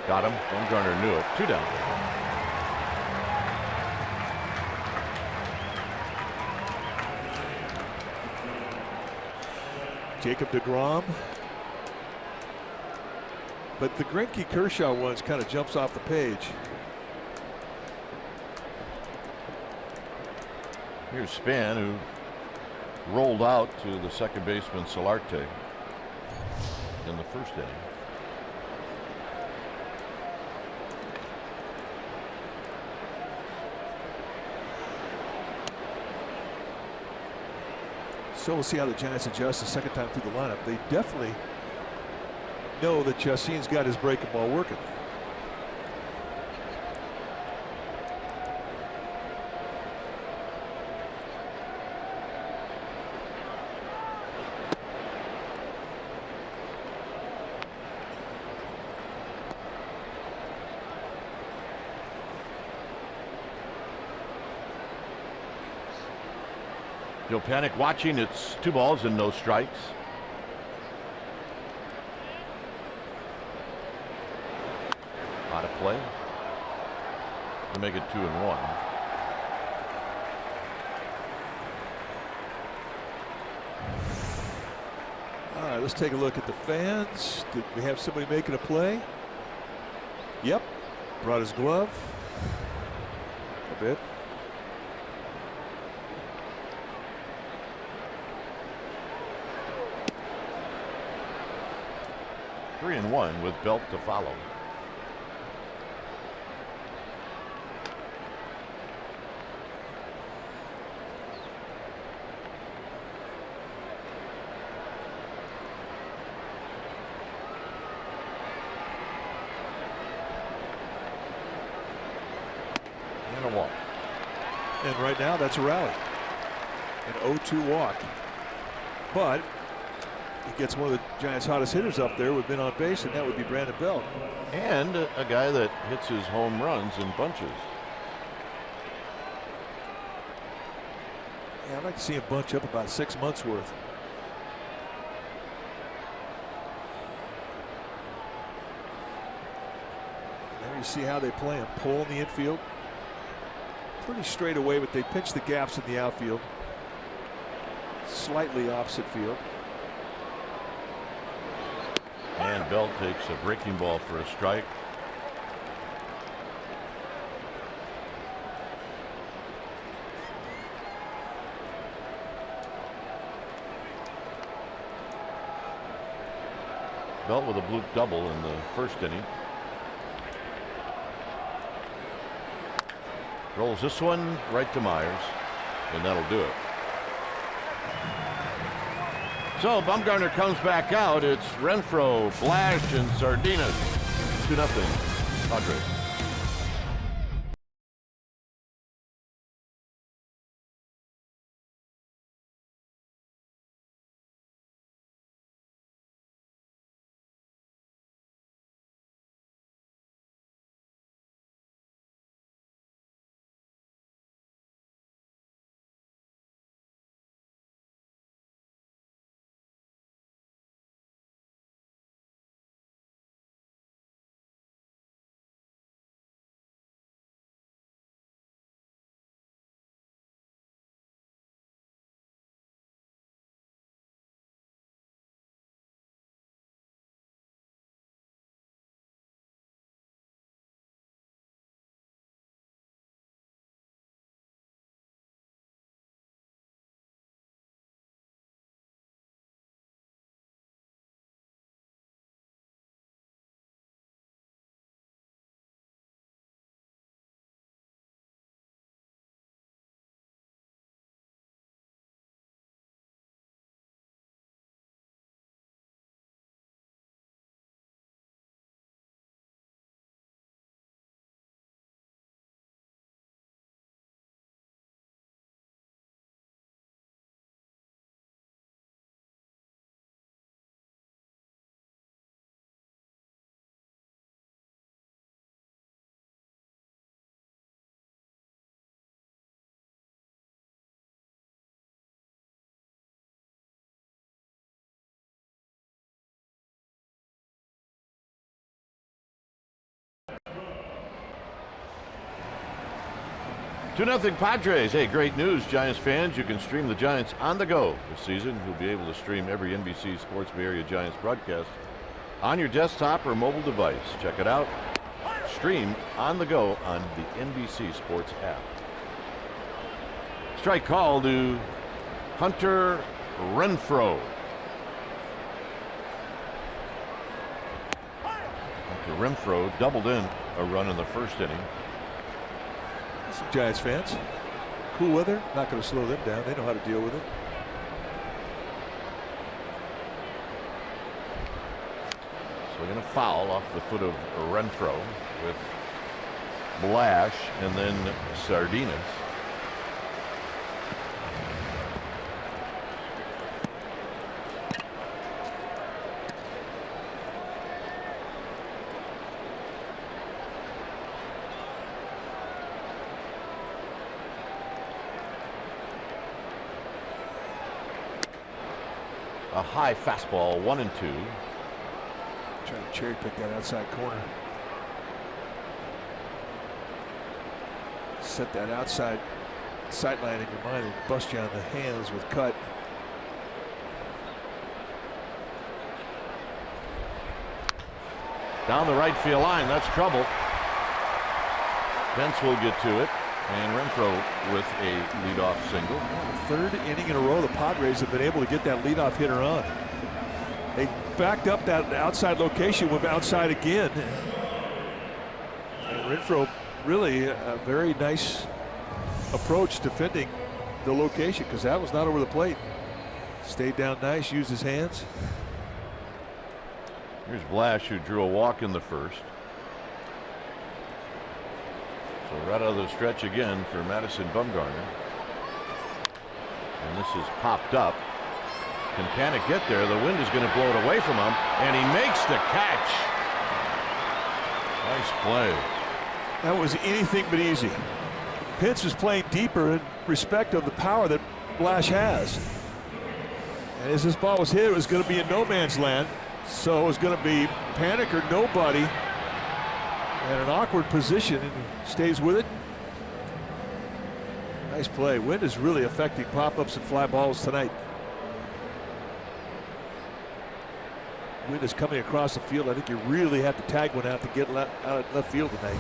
Got him. Bumgarner knew it. 2 down. Jacob deGrom. But the Greinke Kershaw ones kind of jumps off the page. Here's Span, who rolled out to the second baseman Solarte in the first inning. So we'll see how the Giants adjust the second time through the lineup. They definitely know that Chacin's got his breaking ball working. He'll panic watching. It's 2 balls and no strikes. Out of play to make it 2-1. All right, let's take a look at the fans. Did we have somebody making a play? Yep. Brought his glove. A bit. Three and 1 with Belt to follow. And a walk. And right now that's a rally. An 0-2 walk. But he gets one of the Giants' hottest hitters up there with men on base, and that would be Brandon Belt. And a guy that hits his home runs in bunches. Yeah, I'd like to see him bunch up about 6 months worth. There you see how they play him. Pull in the infield. Pretty straight away, but they pitch the gaps in the outfield. Slightly opposite field. And Belt takes a breaking ball for a strike. Belt with a bloop double in the first inning. Rolls this one right to Myers, and that'll do it. So Bumgarner comes back out. It's Renfroe, Blash, and Sardinas. 2-0 Padres. Two 2-0 Padres. Hey, great news, Giants fans. You can stream the Giants on the go this season. You'll be able to stream every NBC Sports Bay Area Giants broadcast on your desktop or mobile device. Check it out. Stream on the go on the NBC Sports app. Strike call to Hunter Renfroe. Hunter Renfroe doubled in a run in the first inning. Some Giants fans. Cool weather, not going to slow them down. They know how to deal with it. Swinging a foul off the foot of Renfroe with Blash and then Sardinas. A high fastball, 1-2. Trying to cherry pick that outside corner. Set that outside sight line in your mind and bust you on the hands with cut. Down the right field line, that's trouble. Pence will get to it, and Renfroe with a leadoff single. Third inning in a row, the Padres have been able to get that leadoff hitter on. They backed up that outside location, went outside again. And Renfroe, really a very nice approach defending the location, because that was not over the plate. Stayed down nice, used his hands. Here's Blash, who drew a walk in the first. So right out of the stretch again for Madison Bumgarner. And this is popped up. Can Panic get there? The wind is going to blow it away from him, and he makes the catch. Nice play. That was anything but easy. Pence was playing deeper in respect of the power that Blash has. And as this ball was hit, it was going to be in no man's land. So it was going to be Panic or nobody. And an awkward position, and stays with it. Nice play. Wind is really affecting pop-ups and fly balls tonight. Wind is coming across the field. I think you really have to tag one out to get out of left field tonight.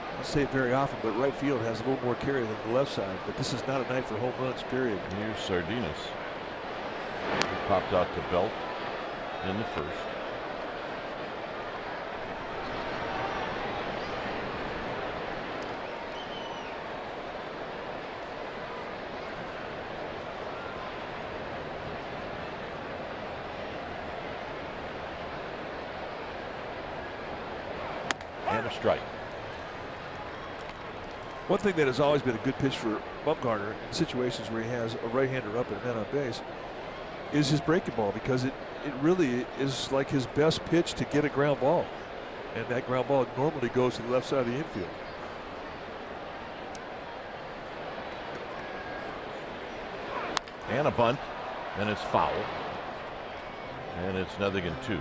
I don't say it very often, but right field has a little more carry than the left side. But this is not a night for home runs, period. Here's Sardinas. He popped out to Belt in the first. And a strike. One thing that has always been a good pitch for Bumgarner in situations where he has a right-hander up and a man on base is his breaking ball, because it really is like his best pitch to get a ground ball. And that ground ball normally goes to the left side of the infield. And a bunt, and it's foul. And it's 0-2.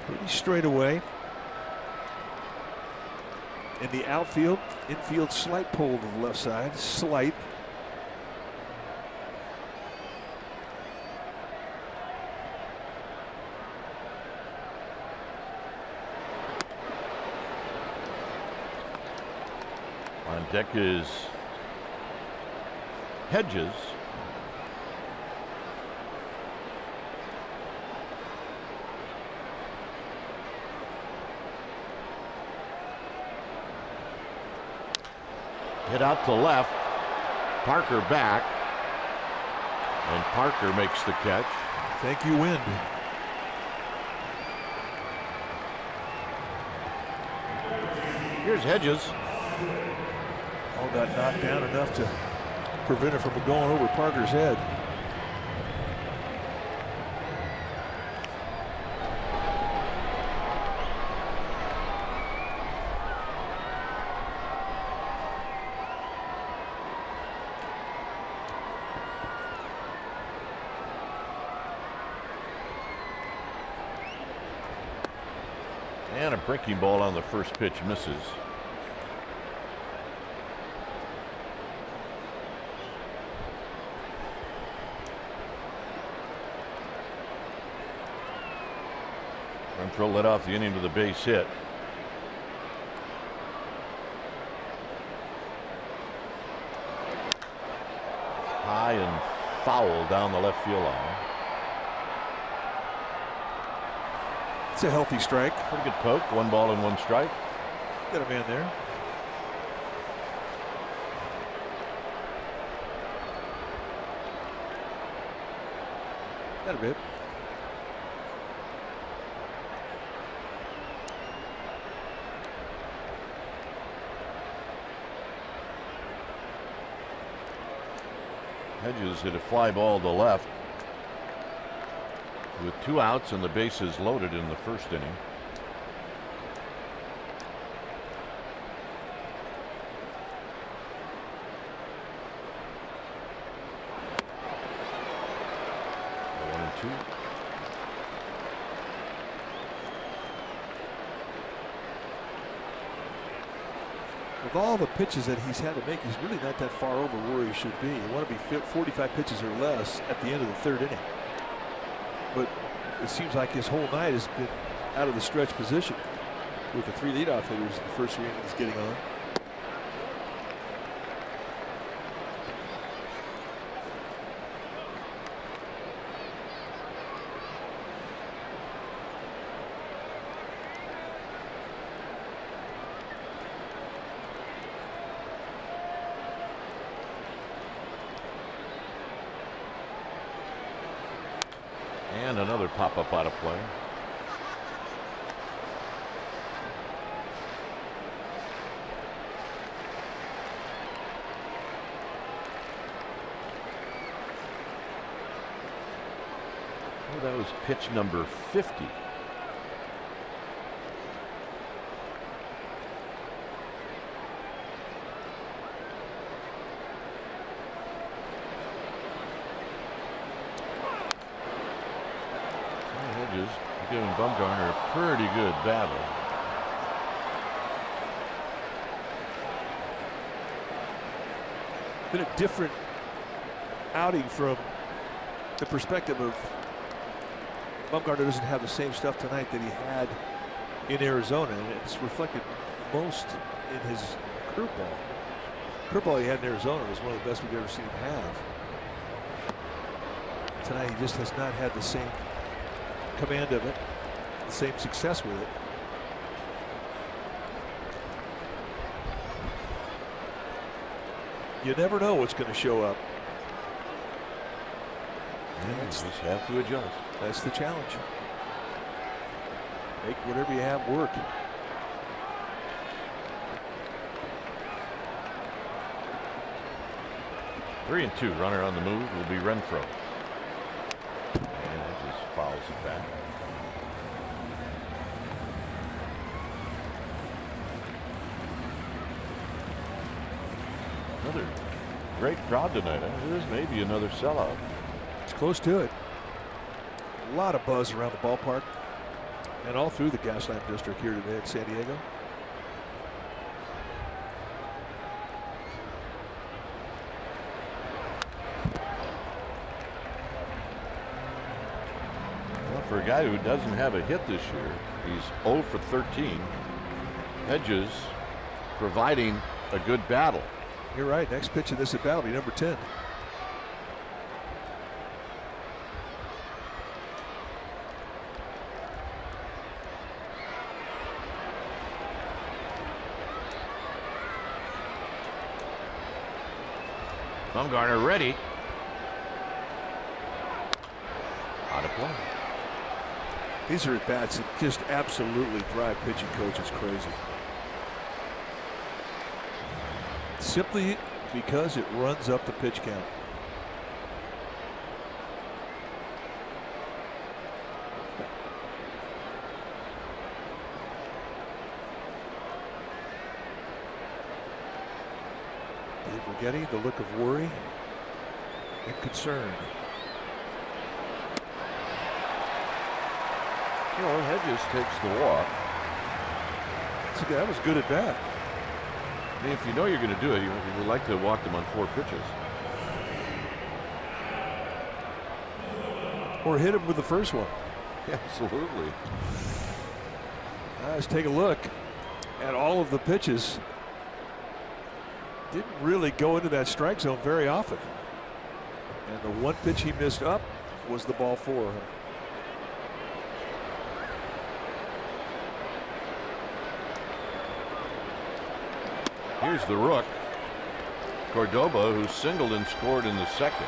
Pretty straight away. In the outfield, infield slight pull to the left side, slight. On deck is Hedges. Hit out to left. Parker back. And Parker makes the catch. Thank you, wind. Here's Hedges. All got knocked down enough to prevent it from going over Parker's head. And a breaking ball on the first pitch misses. Renfroe led off the inning with a base hit. High and foul down the left field line. It's a healthy strike. Pretty good poke. 1 ball and 1 strike. Got a man there. Got a bit. Hedges hit a fly ball to left with 2 outs and the bases loaded in the first inning. One and 2. With all the pitches that he's had to make, he's really not that far over where he should be. You want to be 45 pitches or less at the end of the 3rd inning. But it seems like his whole night has been out of the stretch position with the 3 leadoff hitters in the first 3 innings getting on. And another pop-up out of play. Oh, that was pitch number 50. Giving Bumgarner a pretty good battle. Been a different outing from the perspective of Bumgarner doesn't have the same stuff tonight that he had in Arizona, and it's reflected most in his curveball. Curveball he had in Arizona was one of the best we've ever seen him have. Tonight he just has not had the same command of it, the same success with it. You never know what's going to show up. You just have to adjust. That's the challenge. Make whatever you have work. Three and 2. Runner on the move will be Renfroe. And it just fouls it back. Another great crowd tonight. There's maybe another sellout. It's close to it. A lot of buzz around the ballpark and all through the Gaslamp District here today in San Diego. Well, for a guy who doesn't have a hit this year, he's 0 for 13. Hedges providing a good battle. You're right. Next pitch of this at bat will be number 10. Bumgarner ready. Out of play. These are at bats that just absolutely drive pitching coaches crazy. Simply because it runs up the pitch count. Dave Righetti, the look of worry and concern. You know, Hedges takes the walk. See, that was good at bat. I mean, if you know you're going to do it, you would like to walk them on 4 pitches. Or hit him with the first one. Absolutely. Let's take a look at all of the pitches. Didn't really go into that strike zone very often. And the one pitch he missed up was the ball 4. Here's the rook, Cordoba, who singled and scored in the second.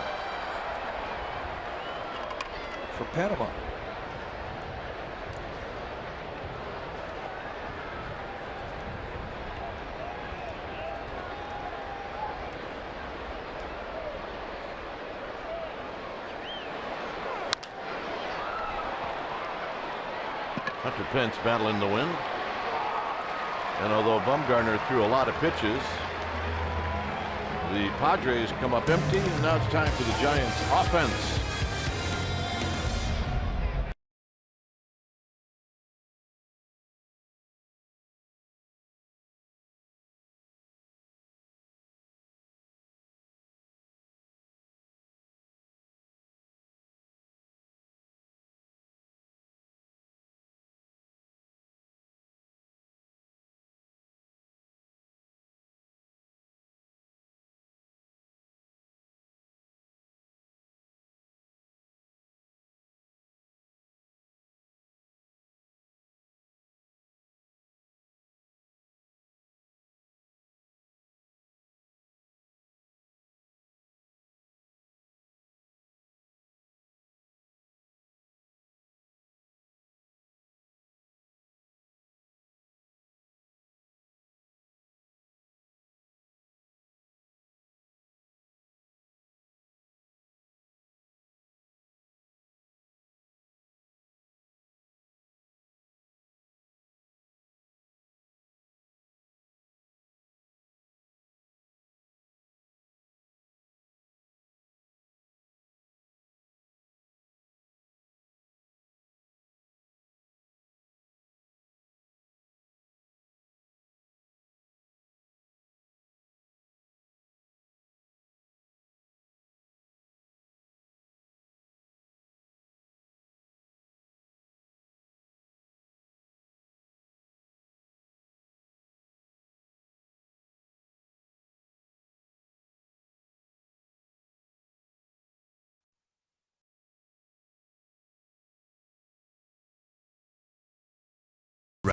From Panama. Hunter Pence battling the wind. And although Bumgarner threw a lot of pitches, the Padres come up empty, and now it's time for the Giants offense.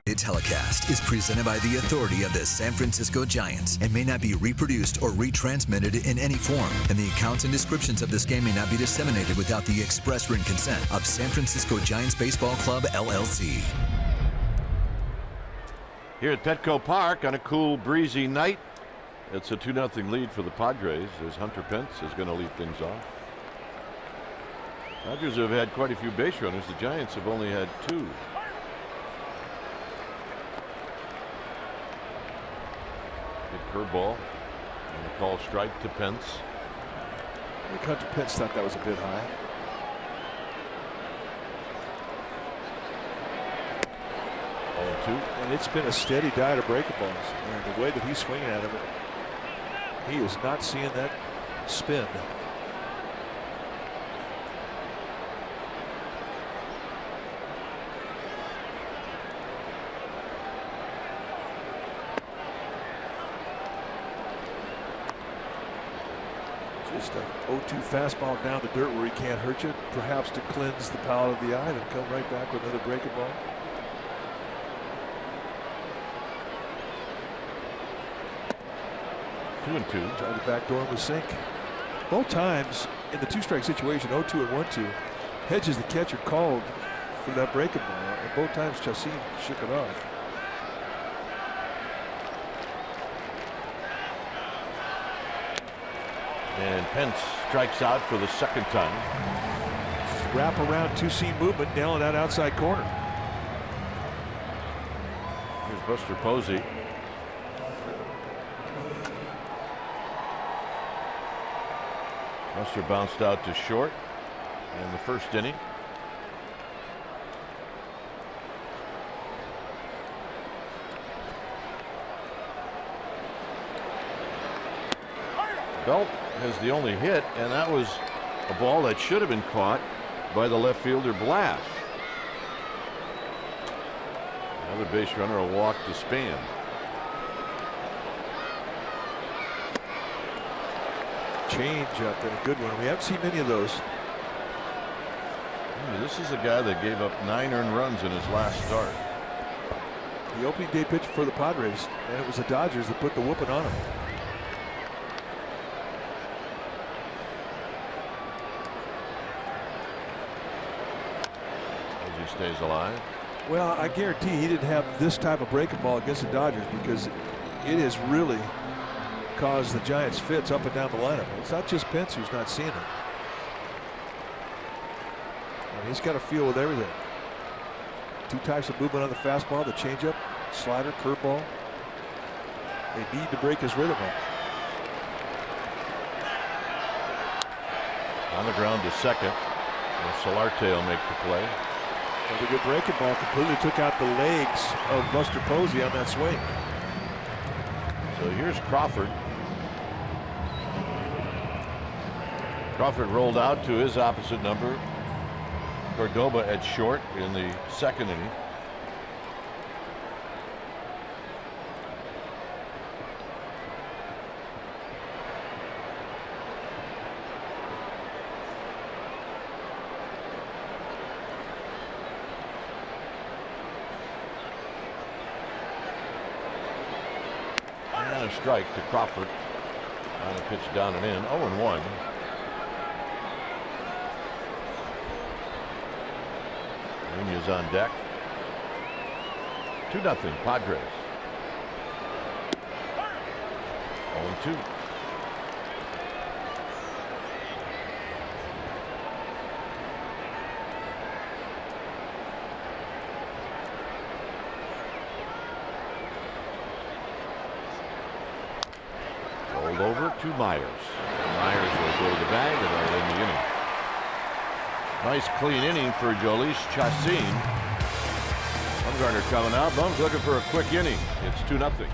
The telecast is presented by the authority of the San Francisco Giants and may not be reproduced or retransmitted in any form. And the accounts and descriptions of this game may not be disseminated without the express written consent of San Francisco Giants Baseball Club, LLC. Here at Petco Park on a cool, breezy night, it's a 2-0 lead for the Padres as Hunter Pence is going to lead things off. Padres have had quite a few base runners. The Giants have only had 2. Curveball and a call strike to Pence. I think Hunter Pence thought that was a bit high. And it's been a steady diet of breaking balls. And the way that he's swinging at him, he is not seeing that spin. Just a 0-2 fastball down the dirt where he can't hurt you, perhaps to cleanse the palate of the eye, then come right back with another breaking ball. Two and two. Tried to backdoor him with sink. Both times in the 2-strike situation, 0-2 and 1-2, Hedges, the catcher, called for that breaking ball, and both times Chacin shook it off. And Pence strikes out for the second time. Wrap around two-seam movement, nailing that outside corner. Here's Buster Posey. Buster bounced out to short in the first inning. Belt has the only hit, and that was a ball that should have been caught by the left fielder Blash. Another base runner, a walk to Span. Change up and a good one. We haven't seen many of those. This is a guy that gave up 9 earned runs in his last start. The opening day pitch for the Padres, and it was the Dodgers that put the whooping on him. As he stays alive. Well, I guarantee he didn't have this type of breaking ball against the Dodgers, because it has really caused the Giants fits up and down the lineup. It's not just Pence who's not seeing it. And he's got to feel with everything. 2 types of movement on the fastball, the changeup, slider, curveball. They need to break his rhythm up. On the ground to second. Solarte will make the play. Another good breaking ball, completely took out the legs of Buster Posey on that swing. So here's Crawford. Crawford rolled out to his opposite number. Cordoba at short in the second inning. And a strike to Crawford on a pitch down and in. 0-1. Nunez on deck. 2-0 Padres. 0-2. Rolled over to Myers. Myers will go to the bag and they'll end the inning. Nice clean inning for Jhoulys Chacín. Bumgarner coming out. Bum's looking for a quick inning. It's 2-0.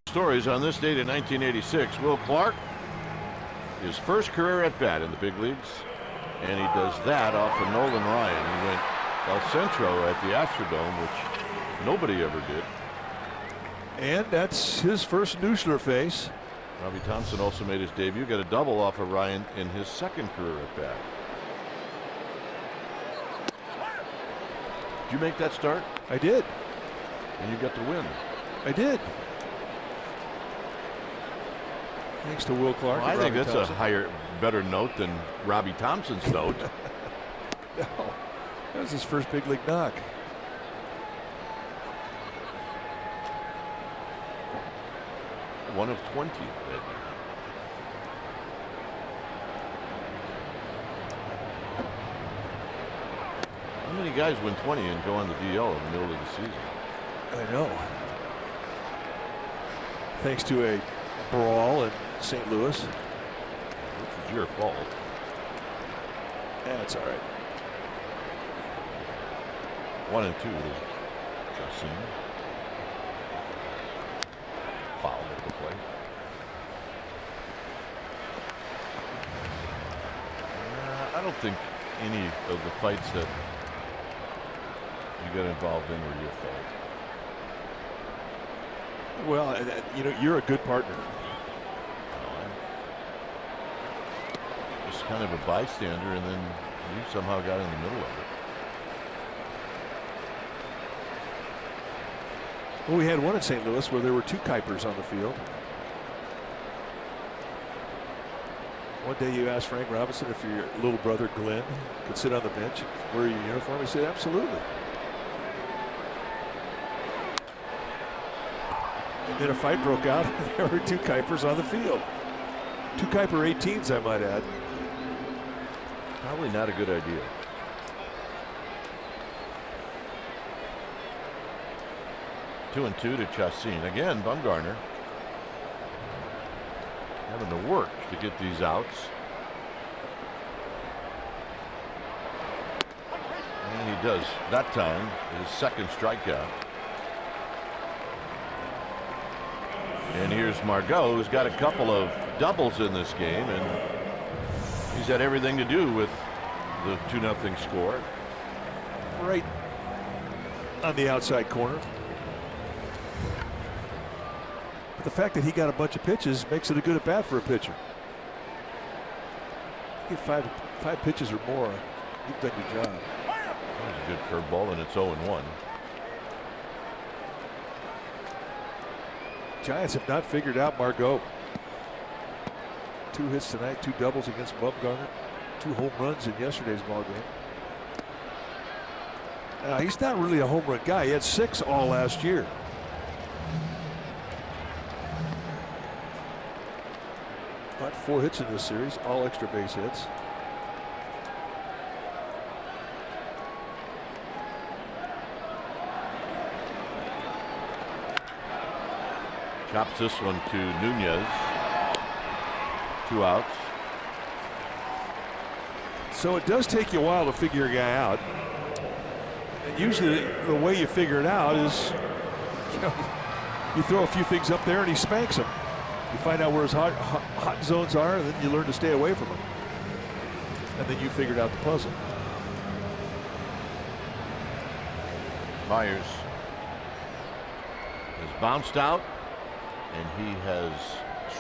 Stories on this date in 1986. Will Clark, his first career at bat in the big leagues, and he does that off of Nolan Ryan. He went El Centro at the Astrodome, which nobody ever did. And that's his first Nuschler face. Robbie Thompson also made his debut, got a double off of Ryan in his second career at bat. Did you make that start? I did. And you got the win. I did. Thanks to Will Clark. Well, I think that's Thompson. a better note than Robbie Thompson's note. No, that was his first big league knock. One of 20. How many guys win 20 and go on the DL in the middle of the season? I know. Thanks to a brawl in St. Louis. Which was your fault. That's all right. 1-2 to Justin. Foul at the plate. I don't think any of the fights that you got involved in were your fault. Well, you know, you're a good partner. Just kind of a bystander, and then you somehow got in the middle of it. Well, we had one in St. Louis where there were 2 Kuipers on the field. One day you asked Frank Robinson if your little brother Glenn could sit on the bench, wear your uniform. He said, absolutely. And then a fight broke out, and there were 2 Kuipers on the field. 2 Kuiper 18s, I might add. Probably not a good idea. Two and 2 to Chacin. Again, Bumgarner having to work to get these outs. And he does that time, his second strikeout. And here's Margot, who's got a couple of doubles in this game, and he's had everything to do with the 2-0 score. Right on the outside corner. But the fact that he got a bunch of pitches makes it a good at bat for a pitcher. Get five pitches or more, you've done your job. That was a good curveball, and it's 0-1. Giants have not figured out Margot. 2 hits tonight, 2 doubles against Bumgarner, 2 home runs in yesterday's ball game. He's not really a home run guy. He had 6 all last year. But 4 hits in this series, all extra base hits. Chops this one to Nunez. 2 outs. So it does take you a while to figure a guy out. And usually the way you figure it out is, you throw a few things up there and he spanks them. You find out where his hot zones are, and then you learn to stay away from them. And then you figured out the puzzle. Myers has bounced out, and he has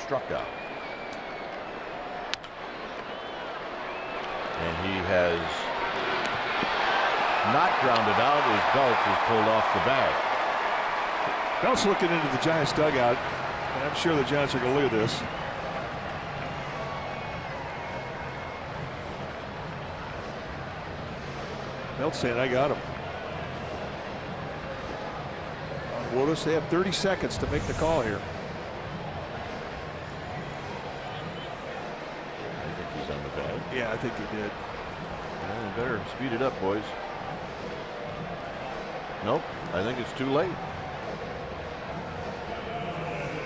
struck out. And he has not grounded out as Belt is pulled off the bag. Belt's looking into the Giants dugout, and I'm sure the Giants are going to look at this. Belt's saying, I got him. On Woodus, they have 30 seconds to make the call here. I think he's on the bag. Yeah, I think he did. Well, we better speed it up, boys. Nope, I think it's too late.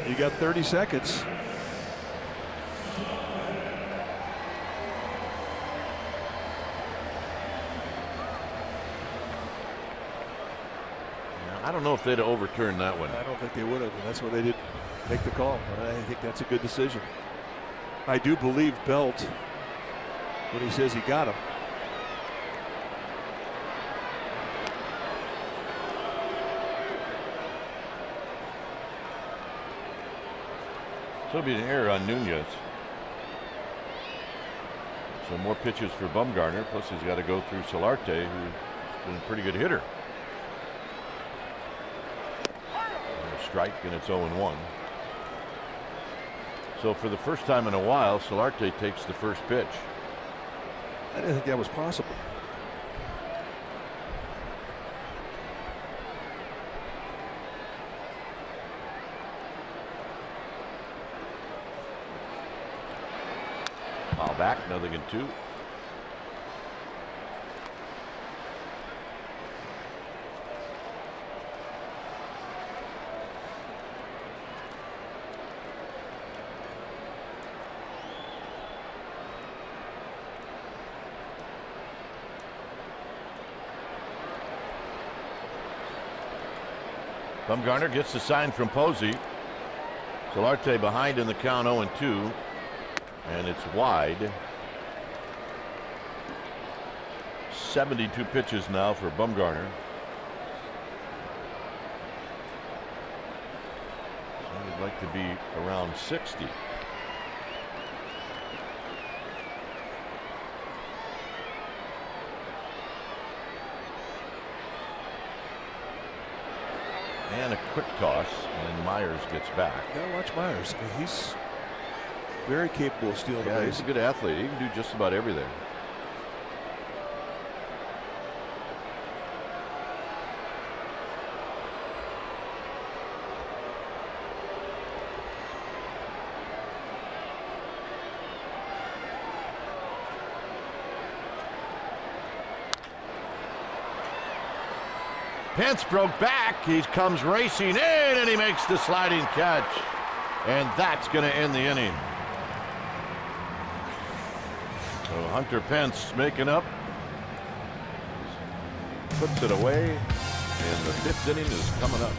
You got 30 seconds. I don't know if they'd have overturned that one. I don't think they would have, and that's why they didn't make the call. I think that's a good decision. I do believe Belt when he says he got him. So it'll be an error on Nunez. So more pitches for Bumgarner, plus he's got to go through Solarte, who's been a pretty good hitter. And a strike, and it's 0-1. So for the first time in a while, Solarte takes the first pitch. I didn't think that was possible. Foul back, 0-2. Bumgarner gets the sign from Posey. Solarte behind in the count, 0-2, and it's wide. 72 pitches now for Bumgarner. So he'd like to be around 60. And a quick toss, and Myers gets back. Gotta watch Myers. He's very capable of stealing the base. He's a good athlete. He can do just about everything. Pence broke back. He comes racing in, and he makes the sliding catch. And that's going to end the inning. So Hunter Pence making up. Puts it away, and the 5th inning is coming up.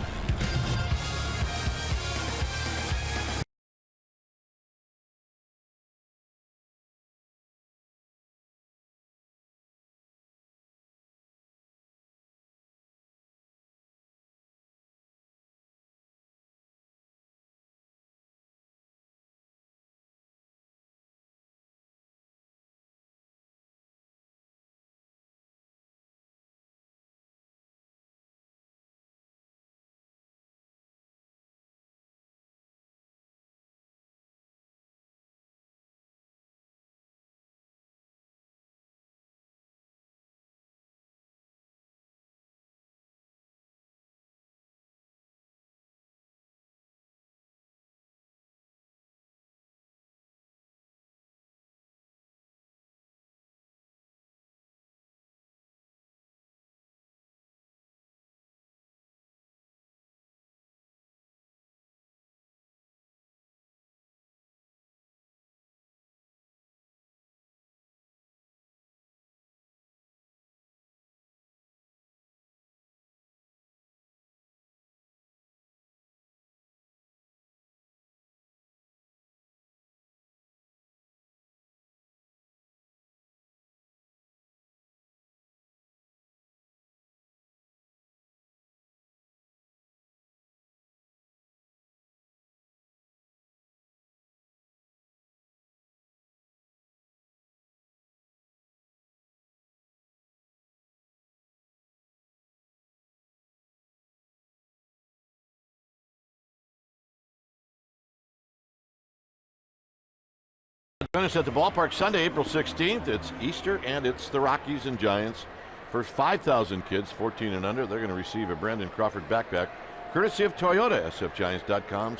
Join us at the ballpark Sunday, April 16th. It's Easter, and it's the Rockies and Giants. First 5,000 kids, 14 and under, they're going to receive a Brandon Crawford backpack, courtesy of Toyota. sfgiants.com/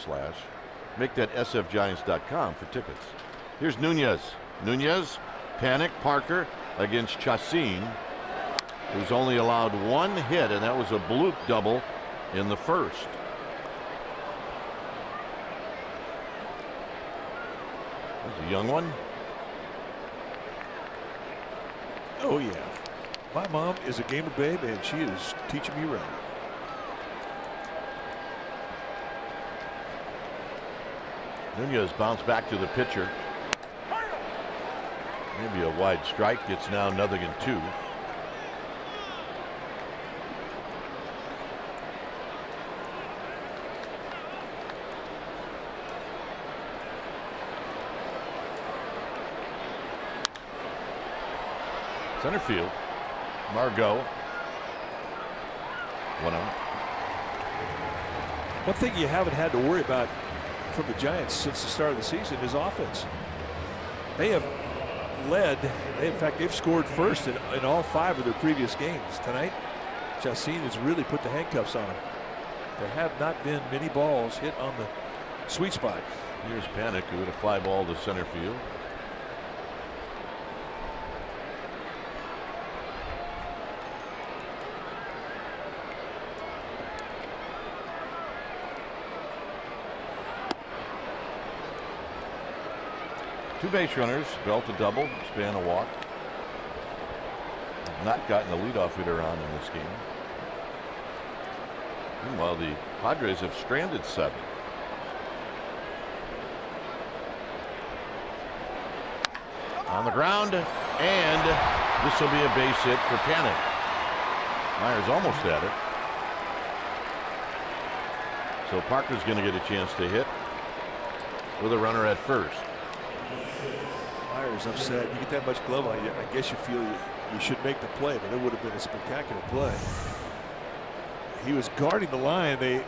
make that sfgiants.com for tickets. Here's Nunez. Nunez, panic, Parker against Chacin, who's only allowed 1 hit, and that was a bloop double in the first. There's a young one. Oh, yeah. My mom is a gamer babe, and she is teaching me right. Nunez bounced back to the pitcher. Maybe a wide strike. It's now 0-2. Center field. Margot. 1-0. One thing you haven't had to worry about from the Giants since the start of the season is offense. They have led. In fact, they've scored first in all 5 of their previous games. Tonight, Chacin has really put the handcuffs on them. There have not been many balls hit on the sweet spot. Here's Panic, who hit a fly ball to center field. Two base runners, Belt a double, Span a walk. Not gotten a leadoff hitter on in this game. Meanwhile, the Padres have stranded 7. On the ground, and this will be a base hit for Panic. Myers almost had it. So Parker's going to get a chance to hit with a runner at first. Myers upset. You get that much glove on you, I guess you feel you should make the play, but it would have been a spectacular play. He was guarding the line. They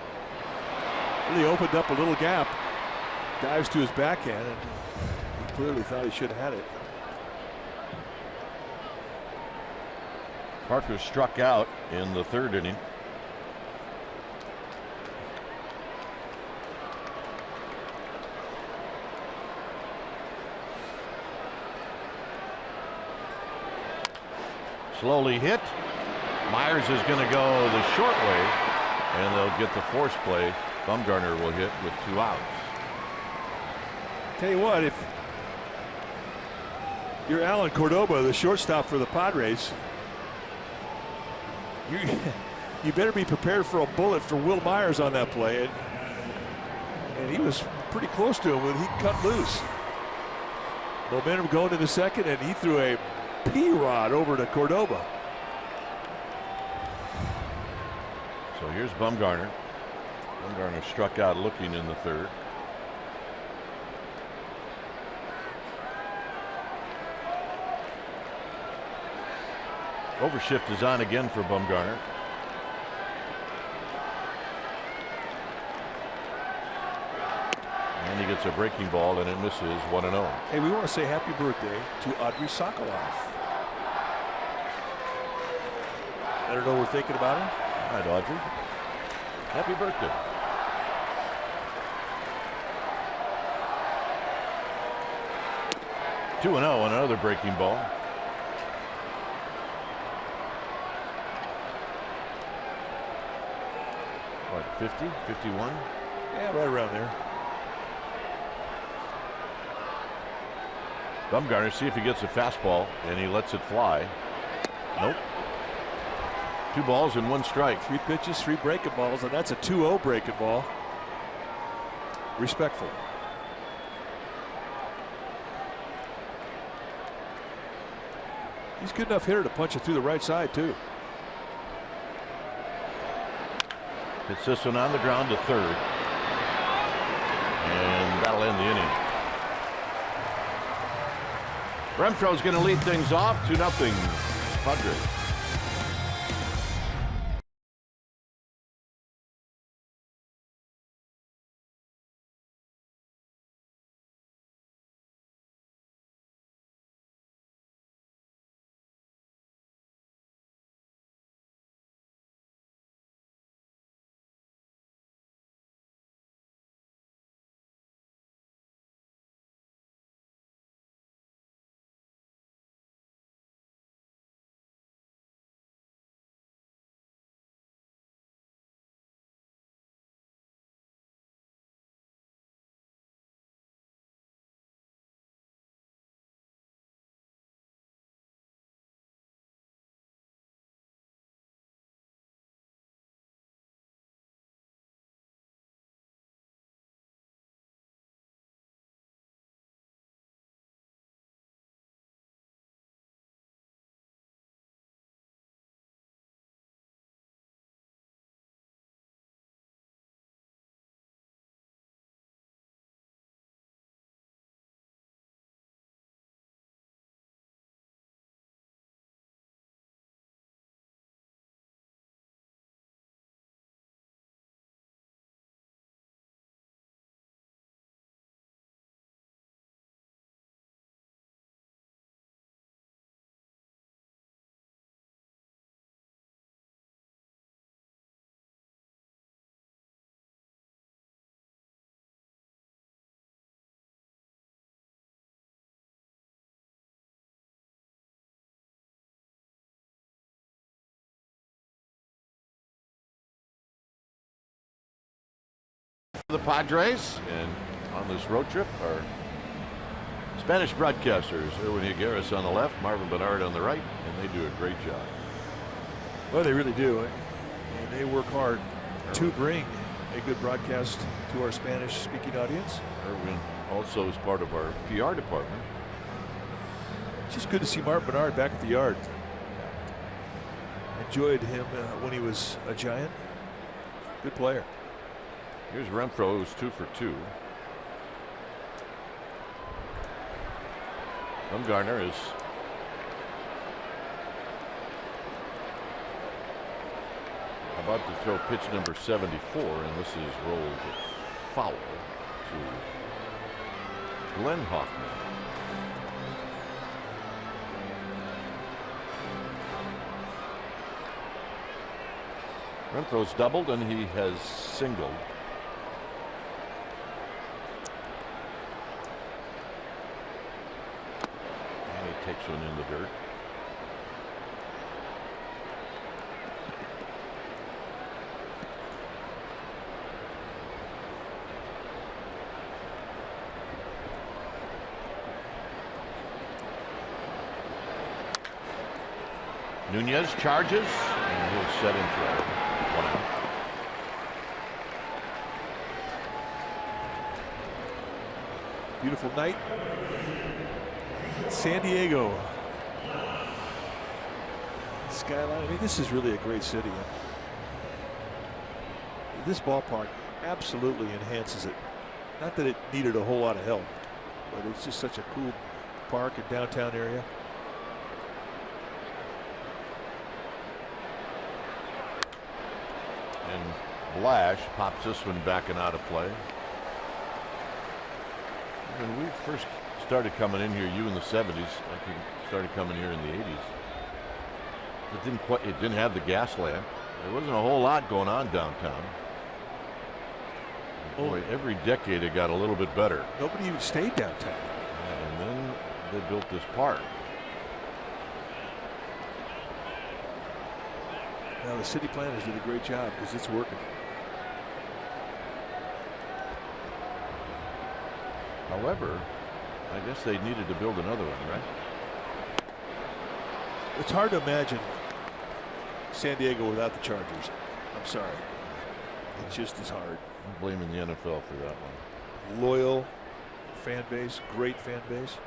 really opened up a little gap. Dives to his backhand, and he clearly thought he should have had it. Parker struck out in the 3rd inning. Slowly hit. Myers is going to go the short way, and they'll get the force play. Bumgarner will hit with 2 outs. Tell you what, if you're Alan Cordoba, the shortstop for the Padres, you better be prepared for a bullet for Will Myers on that play. And he was pretty close to him when he cut loose. Momentum going to the 2nd, and he threw a P-rod over to Cordoba. So here's Bumgarner. Bumgarner struck out looking in the 3rd. Overshift is on again for Bumgarner. And he gets a breaking ball, and it misses 1-0. Hey, we want to say happy birthday to Audrey Sokolov. Let her know we're thinking about her. All right, Audrey. Happy birthday. Two 2-0 on another breaking ball. What, 50, 51? Yeah, right around there. Bumgarner, see if he gets a fastball, and he lets it fly. Nope. 2 balls and 1 strike. 3 pitches, 3 breaking balls, and that's a 2-0 breaking ball. Respectful. He's a good enough hitter to punch it through the right side, too. Hits this one on the ground to 3rd. And that'll end the inning. Renfroe's going to lead things off, 2-0 Padres. The Padres, and on this road trip are Spanish broadcasters Erwin Higueras on the left, Marvin Bernard on the right, and they do a great job. Well, they really do, and they work hard to bring a good broadcast to our Spanish-speaking audience. Irwin also is part of our PR department. It's just good to see Mark Bernard back at the yard. Enjoyed him when he was a Giant. Good player. Here's Renfroe, who's 2 for 2. Bumgarner is about to throw pitch number 74, and this is rolled foul to Glenn Hoffman. Renfroe's doubled and he has singled. And he takes one in the dirt. Nunez charges, and he'll set in throw. 1 out. Beautiful night. San Diego. Skyline. I mean, this is really a great city. This ballpark absolutely enhances it. Not that it needed a whole lot of help, but it's just such a cool park and downtown area. And Blash pops this one back and out of play. When we first started coming in here, you in the 70s, I think started coming here in the 80s. It didn't have the gas lamp. There wasn't a whole lot going on downtown. Boy, every decade it got a little bit better. Nobody even stayed downtown. And then they built this park. Now the city planners did a great job because it's working. However, I guess they needed to build another one, right? It's hard to imagine San Diego without the Chargers. I'm sorry. It just is hard. I'm blaming the NFL for that one. Loyal fan base, great fan base.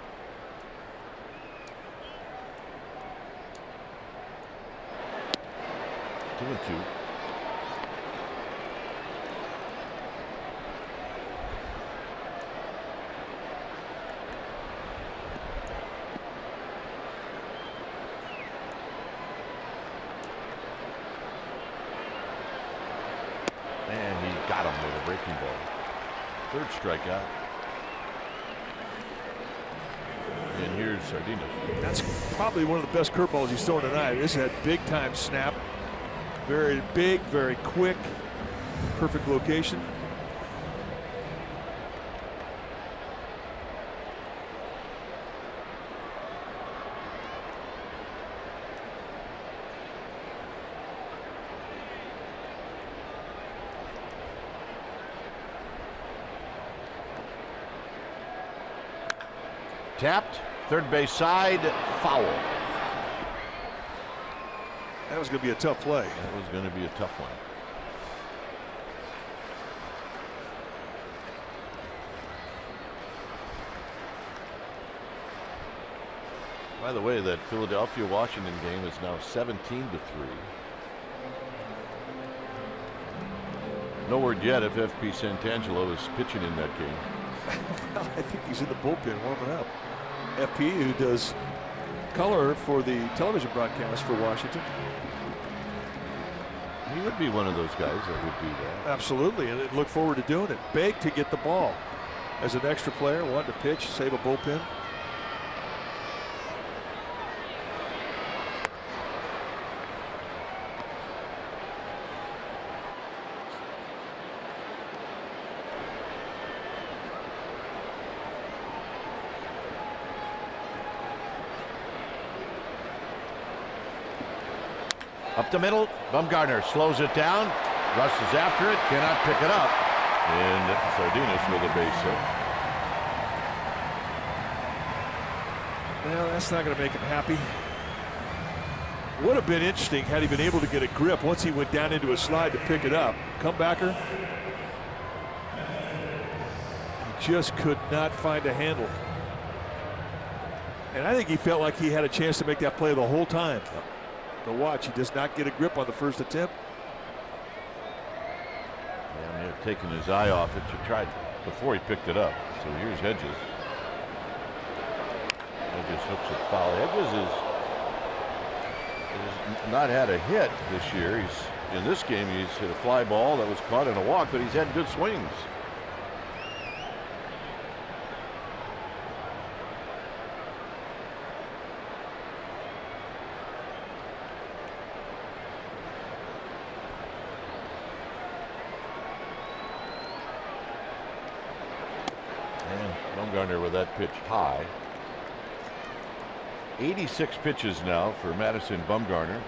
Two and two. And he got him with a breaking ball. Third strikeout. And here's Sardinas. That's probably one of the best curveballs he's thrown tonight. This is a big time snap. Very big, very quick, perfect location. Tapped, third base side, foul. That was going to be a tough play. That was going to be a tough one. By the way, that Philadelphia-Washington game is now 17-3. No word yet if FP Santangelo is pitching in that game. Well, I think he's in the bullpen warming up. FP, who does color for the television broadcast for Washington. He would be one of those guys that would do that. Absolutely, and look forward to doing it. Beg to get the ball as an extra player, wanting to pitch, save a bullpen. Up the middle, Bumgarner slows it down, rushes after it, cannot pick it up, and Sardinas with a base hit. Well, that's not going to make him happy. Would have been interesting had he been able to get a grip once he went down into a slide to pick it up. Comebacker. He just could not find a handle. And I think he felt like he had a chance to make that play the whole time. But watch, he does not get a grip on the first attempt. Yeah, may have taken his eye off it to try before he picked it up. So here's Hedges. Hedges hooks it foul. Hedges has not had a hit this year. In this game, he's hit a fly ball that was caught in a walk, but he's had good swings. And Bumgarner with that pitch high. 86 pitches now for Madison Bumgarner.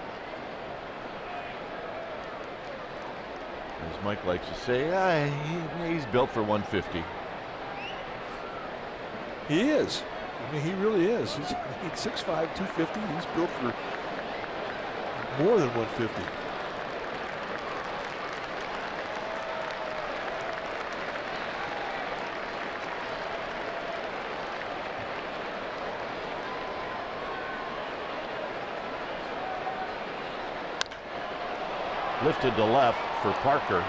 As Mike likes to say, he's built for 150. He is. I mean, he really is. He's 6'5", 250. He's built for more than 150. Lifted to left for Parker.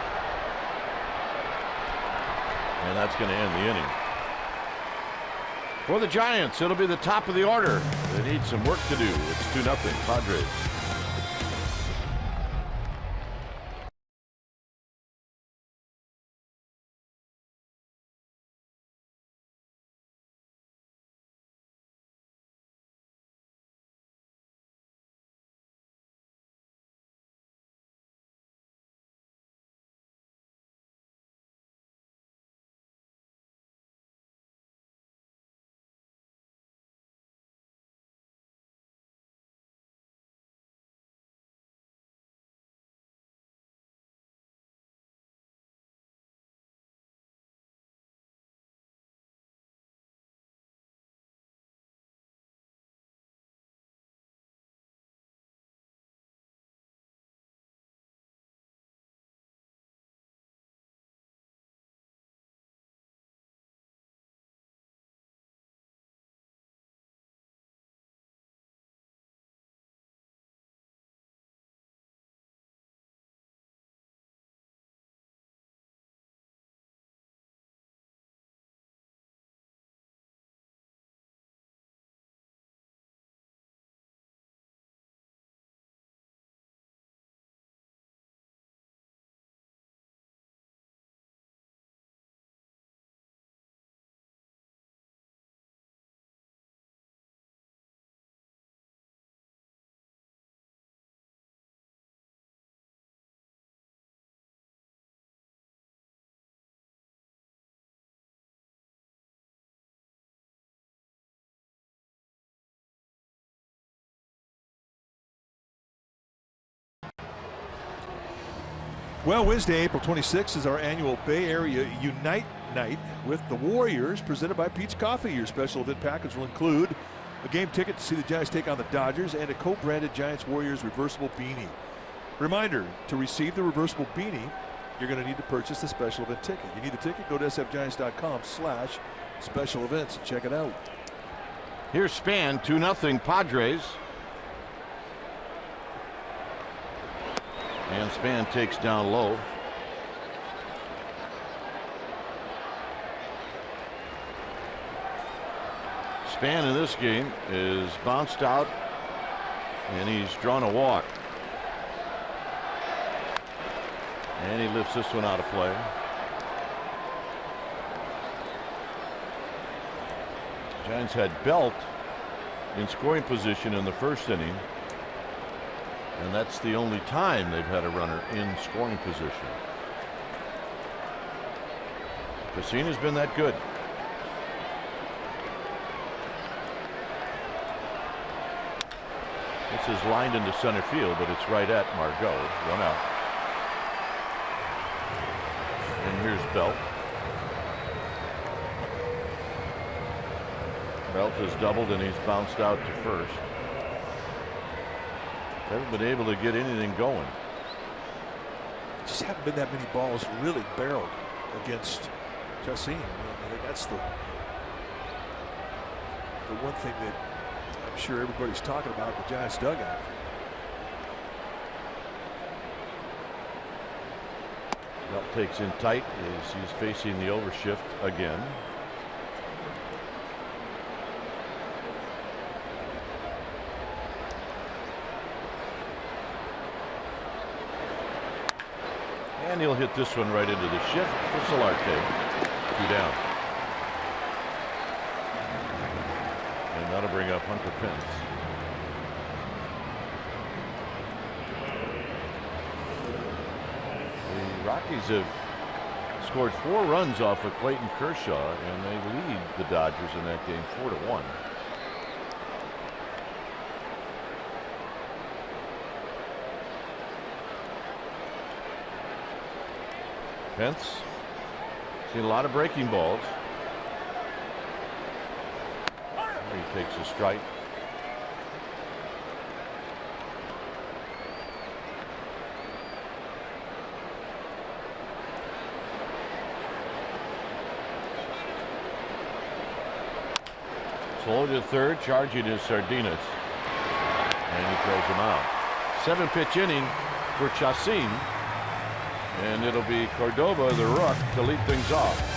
And that's going to end the inning. For the Giants, it'll be the top of the order. They need some work to do. It's 2-0 Padres. Well, Wednesday, April 26th is our annual Bay Area Unite Night with the Warriors, presented by Pete's Coffee. Your special event package will include a game ticket to see the Giants take on the Dodgers and a co-branded Giants Warriors reversible beanie. Reminder, to receive the reversible beanie, you're going to need to purchase the special event ticket. You need the ticket, go to sfgiants.com/special events and check it out. Here's Span, 2-0 Padres. And Span takes down low. Span in this game is bounced out and he's drawn a walk. And he lifts this one out of play. Giants had Belt in scoring position in the first inning. And that's the only time they've had a runner in scoring position. Cassina's been that good. This is lined into center field, but it's right at Margot. Run out. And here's Belt. Belt has doubled and he's bounced out to first. Haven't been able to get anything going. Just haven't been that many balls really barreled against Chassin. I mean, that's the one thing that I'm sure everybody's talking about in the Giants dugout. Belt takes in tight as he's facing the overshift again. And he'll hit this one right into the shift for Solarte. 2 down. And that'll bring up Hunter Pence. The Rockies have scored 4 runs off of Clayton Kershaw, and they lead the Dodgers in that game 4-1. Pence seen a lot of breaking balls. He takes a strike. Slow to third, charging is Sardinas, and he throws him out. 7-pitch inning for Chassin. And it'll be Cordova, the rook, to lead things off.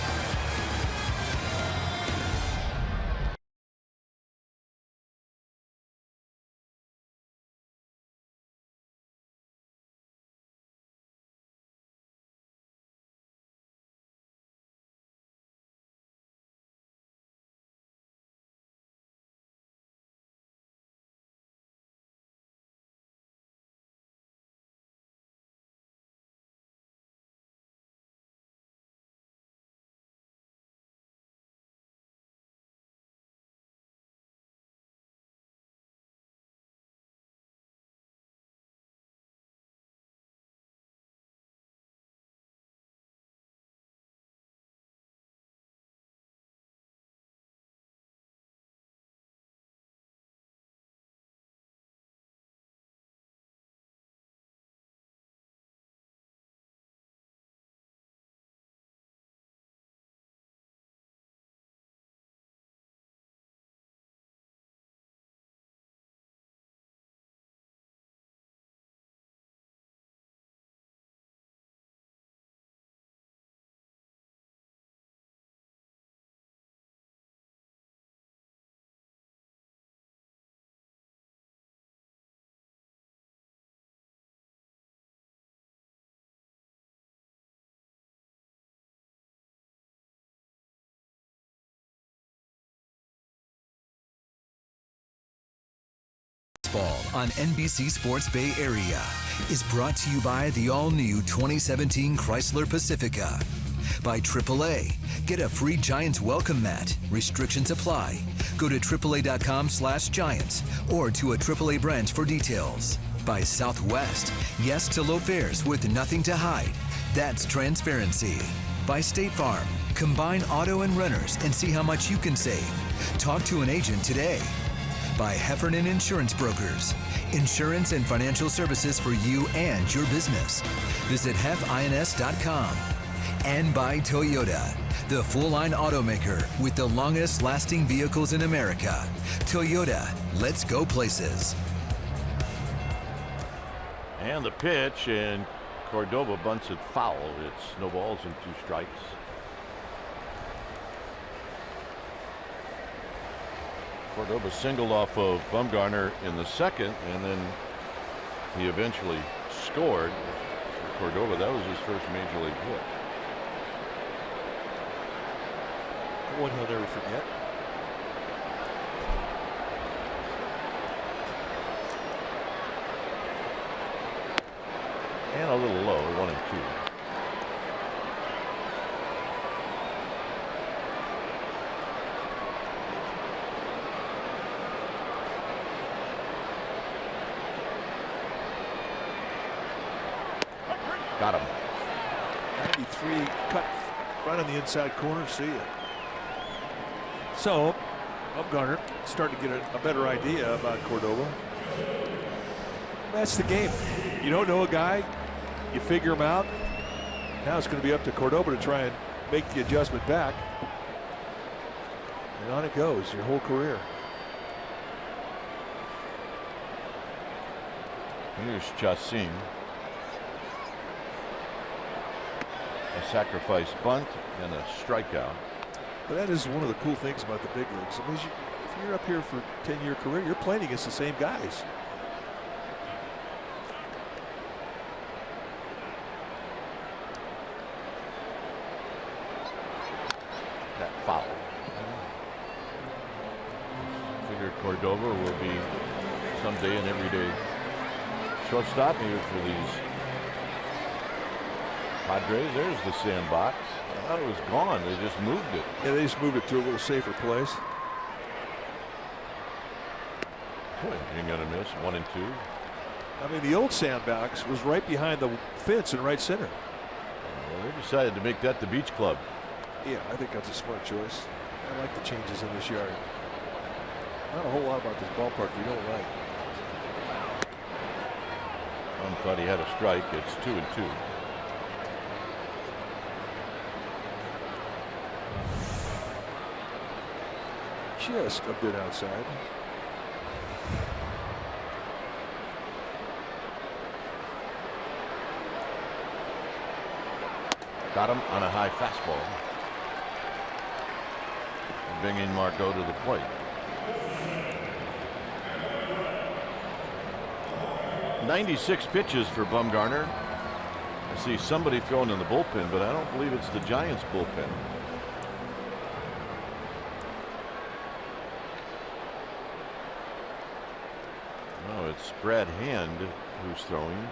Baseball on NBC Sports Bay Area is brought to you by the all-new 2017 Chrysler Pacifica. By AAA. Get a free Giants welcome mat. Restrictions apply. Go to AAA.com/Giants or to a AAA branch for details. By Southwest. Yes to low fares with nothing to hide. That's transparency. By State Farm. Combine auto and renters and see how much you can save. Talk to an agent today. By Heffernan Insurance Brokers. Insurance and financial services for you and your business. Visit hefins.com. And by Toyota, the full-line automaker with the longest-lasting vehicles in America. Toyota, let's go places. And the pitch, and Cordova bunts it foul. It's no balls and 2 strikes. Cordova singled off of Bumgarner in the second, and then he eventually scored. For Cordova, that was his first major league hit. One he'll never forget. And a little low, 1-2. Got him. 93 cut right on the inside corner. See ya. So, Bumgarner starting to get a better idea about Cordova. That's the game. You don't know a guy, you figure him out. Now it's going to be up to Cordoba to try and make the adjustment back. And on it goes, your whole career. Here's Chacin. A sacrifice bunt and a strikeout. But that is one of the cool things about the big leagues. I mean, if you're up here for a 10-year career, you're playing against the same guys. That foul. Figure Cordoba will be someday an everyday shortstop here for these Padres. There's the sandbox. I thought it was gone. They just moved it. Yeah, they just moved it to a little safer place. Ain't gonna miss. 1 and 2. I mean, the old sandbox was right behind the fence in right center. Well, they decided to make that the beach club. Yeah, I think that's a smart choice. I like the changes in this yard. Not a whole lot about this ballpark we don't like. Thought he had a strike. It's 2 and 2. Just a bit outside. Got him on a high fastball. Bringing Margot to the plate. .96 pitches for Bumgarner. I see somebody throwing in the bullpen, but I don't believe it's the Giants bullpen. No, it's Brad Hand who's throwing.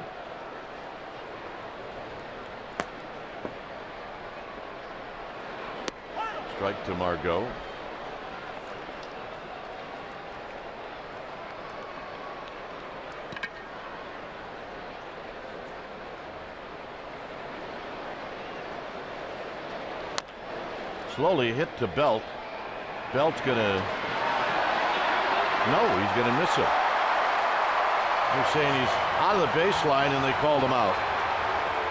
Strike to Margot. Slowly hit to Belt. Belt's gonna. No, he's gonna miss it. They're saying he's out of the baseline and they called him out.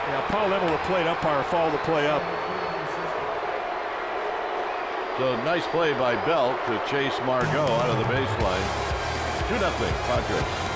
Yeah, Paul Lemon, the plate umpire, fouled the play up. So nice play by Belt to chase Margot out of the baseline. 2-0 Padres.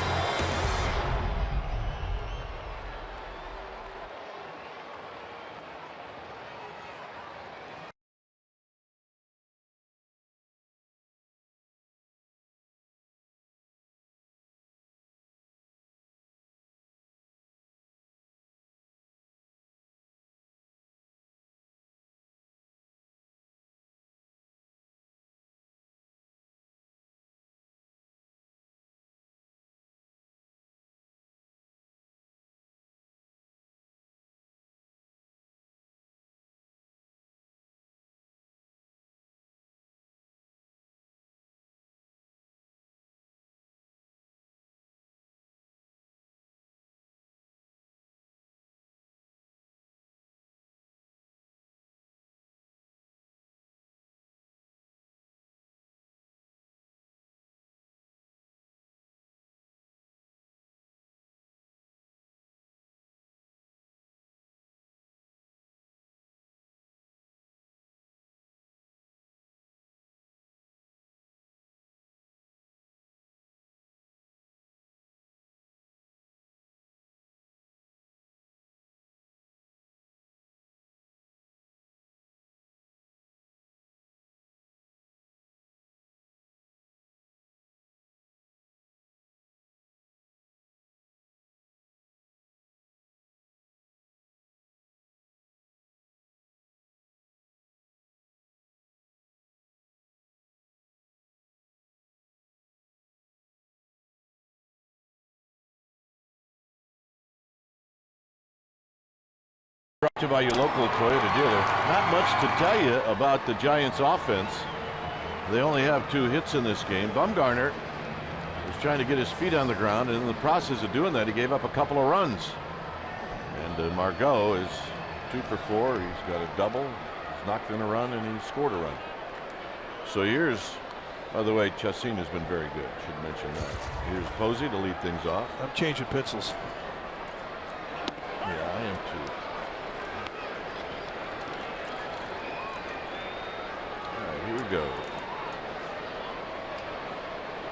Brought to you by your local Toyota dealer. Not much to tell you about the Giants offense. They only have 2 hits in this game. Bumgarner was trying to get his feet on the ground, and in the process of doing that, he gave up a couple of runs. And Margot is 2 for 4. He's got a double. He's knocked in a run, and he scored a run. So here's By the way, Chacin has been very good. Should mention that. Here's Posey to lead things off. I'm changing pencils. Yeah, I am too. All right, here we go.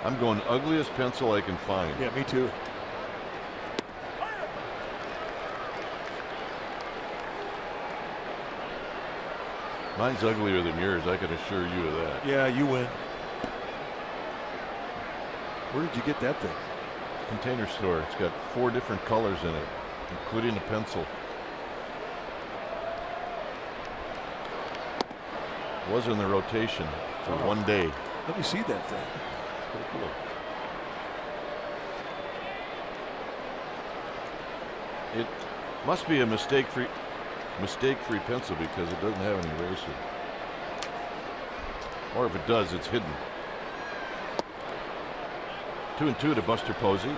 I'm going ugliest pencil I can find. Yeah, me too. Mine's uglier than yours, I can assure you of that. Yeah, you win. Where did you get that thing? Container store. It's got 4 different colors in it, including a pencil. Was in the rotation for 1 day. Let me see that thing. Pretty cool. It must be a mistake-free pencil because it doesn't have any eraser. Or if it does, it's hidden. 2-2 to Buster Posey.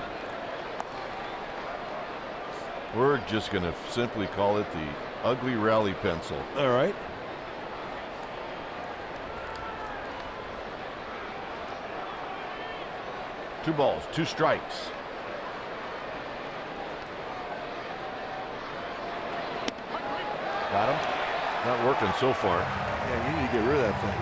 We're just going to simply call it the ugly rally pencil. All right. Two balls, 2 strikes. Got him. Not working so far. Yeah, you need to get rid of that thing.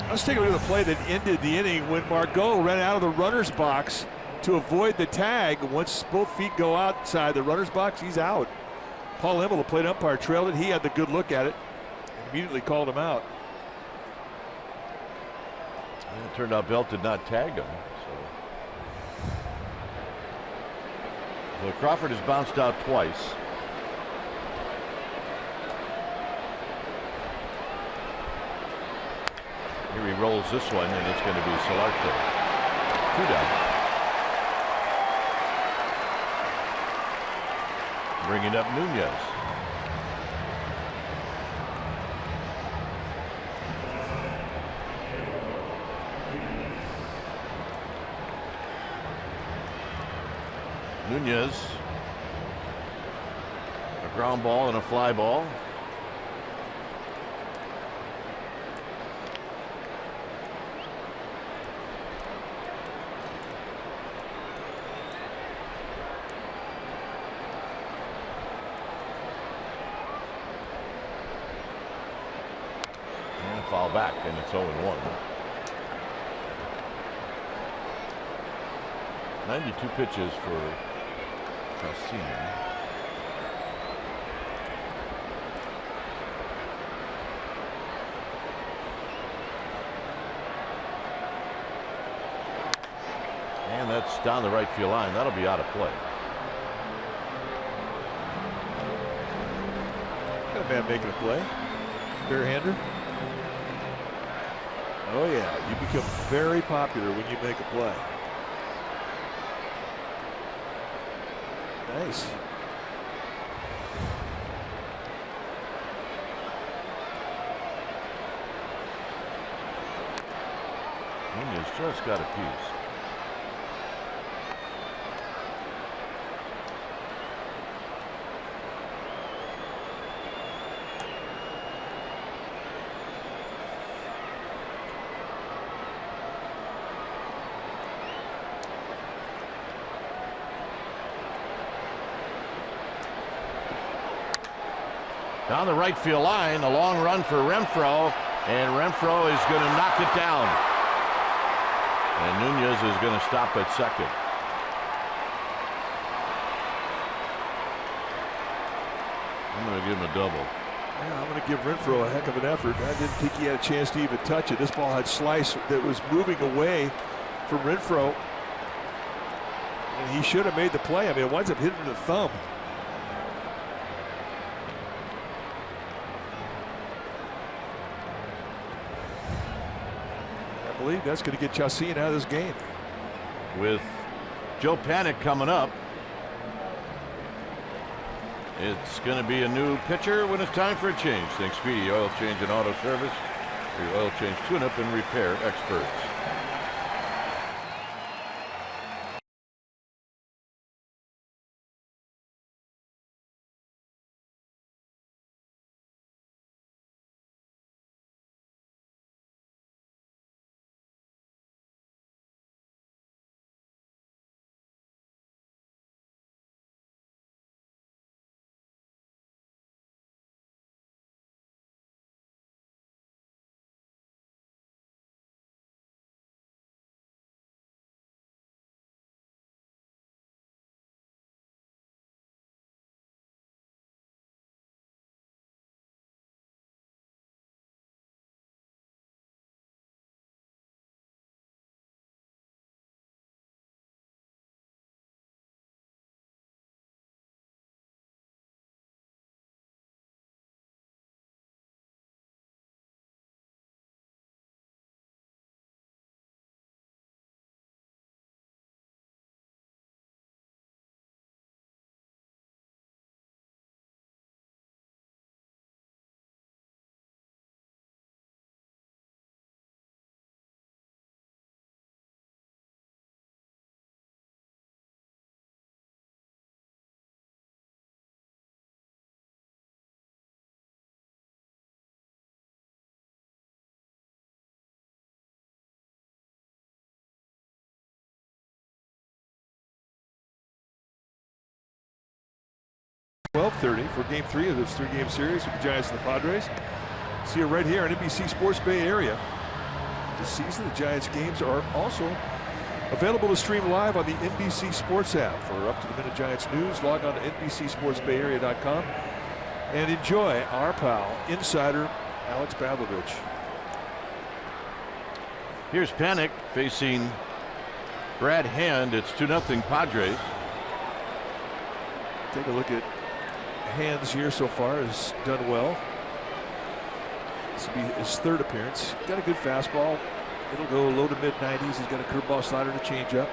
Let's take a look at the play that ended the inning when Margot ran out of the runner's box to avoid the tag. Once both feet go outside the runner's box, he's out. Paul Emmel, the plate umpire, trailed it. He had the good look at it and immediately called him out. And it turned out Belt did not tag him. So. Well, Crawford has bounced out twice. Here he rolls this one, and it's going to be Solarte. 2 down. Bringing up Nunez. Nunez, a ground ball and a fly ball. And foul back, and it's 0-1. 92 pitches for Chacin. And that's down the right field line. That'll be out of play. Got a man making a play. Barehander. Oh yeah, you become very popular when you make a play. Nice. Nunez just got a piece. Down the right field line, a long run for Renfroe, and Renfroe is going to knock it down. And Nunez is going to stop at second. I'm going to give him a double. Yeah, I'm going to give Renfroe a heck of an effort. I didn't think he had a chance to even touch it. This ball had slice that was moving away from Renfroe. And he should have made the play. I mean, it winds up hitting the thumb. I believe that's going to get Chacin out of this game. With Joe Panik coming up, it's going to be a new pitcher when it's time for a change. Thanks, Speedy Oil Change and Auto Service, your oil change tune-up and repair experts. 12:30 for Game 3 of this 3-game series with the Giants and the Padres. See it right here on NBC Sports Bay Area. This season, the Giants games are also available to stream live on the NBC Sports app. For up-to-the-minute Giants news, log on to NBCSportsBayArea.com and enjoy our pal, insider Alex Pavlovich. Here's Panic facing Brad Hand. It's 2-0 Padres. Take a look at Hand's year so far. Has done well. This will be his third appearance. Got a good fastball. It'll go low to mid 90s. He's got a curveball, slider, and a changeup.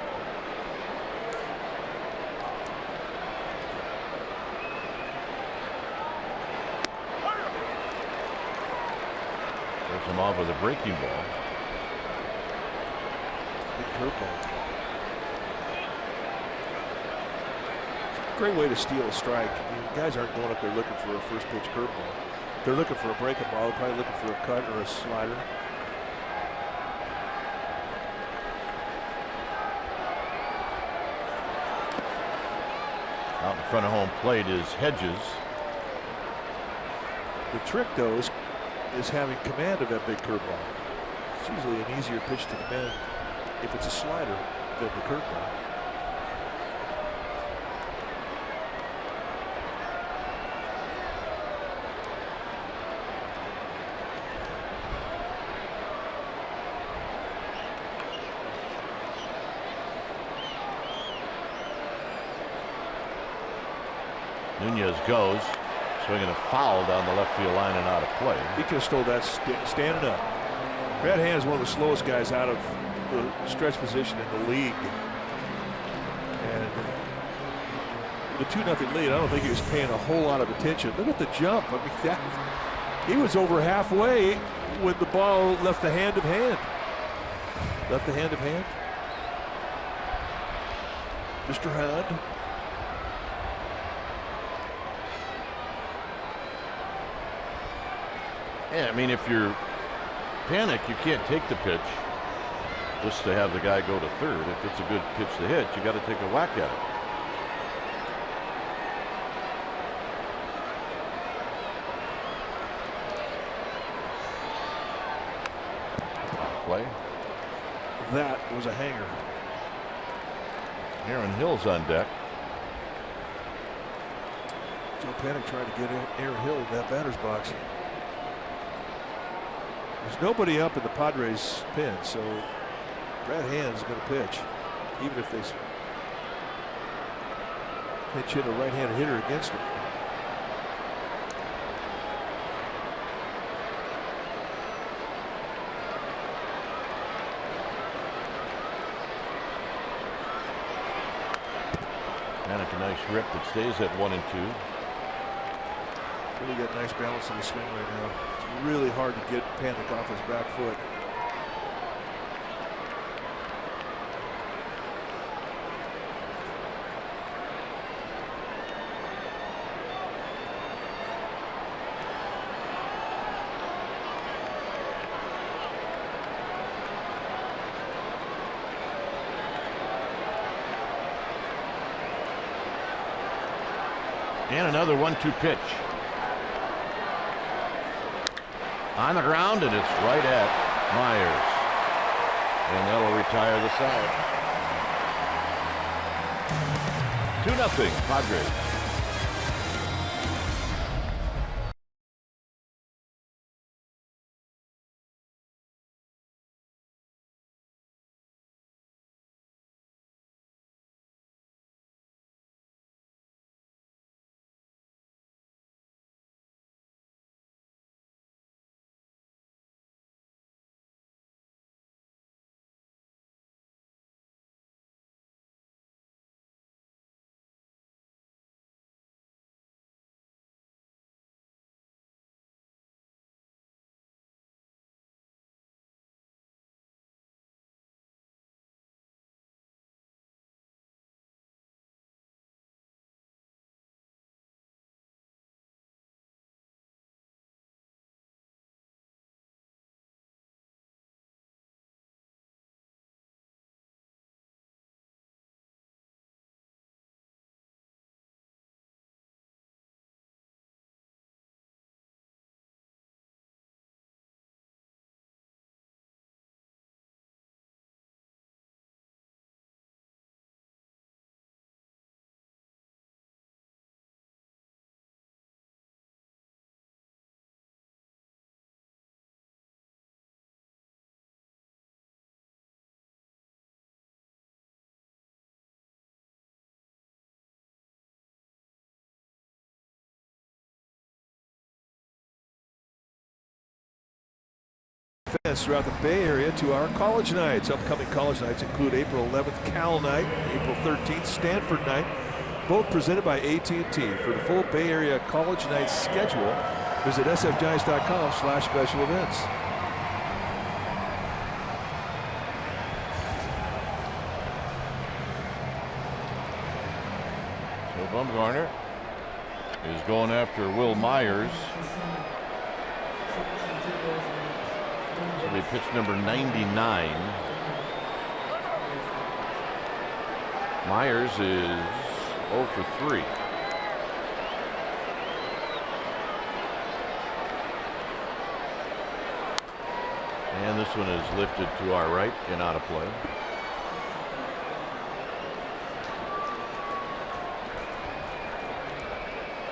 There's him off with a breaking ball. Big curveball. Great way to steal a strike. I mean, guys aren't going up there looking for a first pitch curveball. They're looking for a breaking ball. They're probably looking for a cut or a slider. Out in front of home plate is Hedges. The trick, though, is having command of that big curveball. It's usually an easier pitch to command if it's a slider than the curveball. Nunez goes, swinging a foul down the left field line and out of play. He could have stole that standing up. Brad Hand is one of the slowest guys out of the stretch position in the league. And the 2-0 lead, I don't think he was paying a whole lot of attention. Look at the jump. I mean, he was over halfway when the ball left the hand of Hand. Left the hand of Hand. Mr. Hand. Yeah, I mean, if you're Panic, you can't take the pitch just to have the guy go to third. If it's a good pitch to hit, you got to take a whack at it. Play. That was a hanger. Aaron Hill's on deck. Joe Panic tried to get Aaron Hill in that batter's box. There's nobody up in the Padres pen, so Brad Hand's going to pitch, even if they pinch hit a right-handed hitter against him. Panic a nice rip that stays at 1-2. Really got nice balance in the swing right now. It's really hard to get Panic off his back foot. And another 1-2 pitch. On the ground, and it's right at Myers. And that'll retire the side. 2-0 Padres. fans throughout the Bay Area to our college nights. Upcoming college nights include April 11th, Cal Night, April 13th, Stanford Night, both presented by AT&T. For the full Bay Area college night schedule, visit sfgiants.com/special events. So Bumgarner is going after Will Myers. So they pitch number 99. Myers is 0 for 3. And this one is lifted to our right and out of play.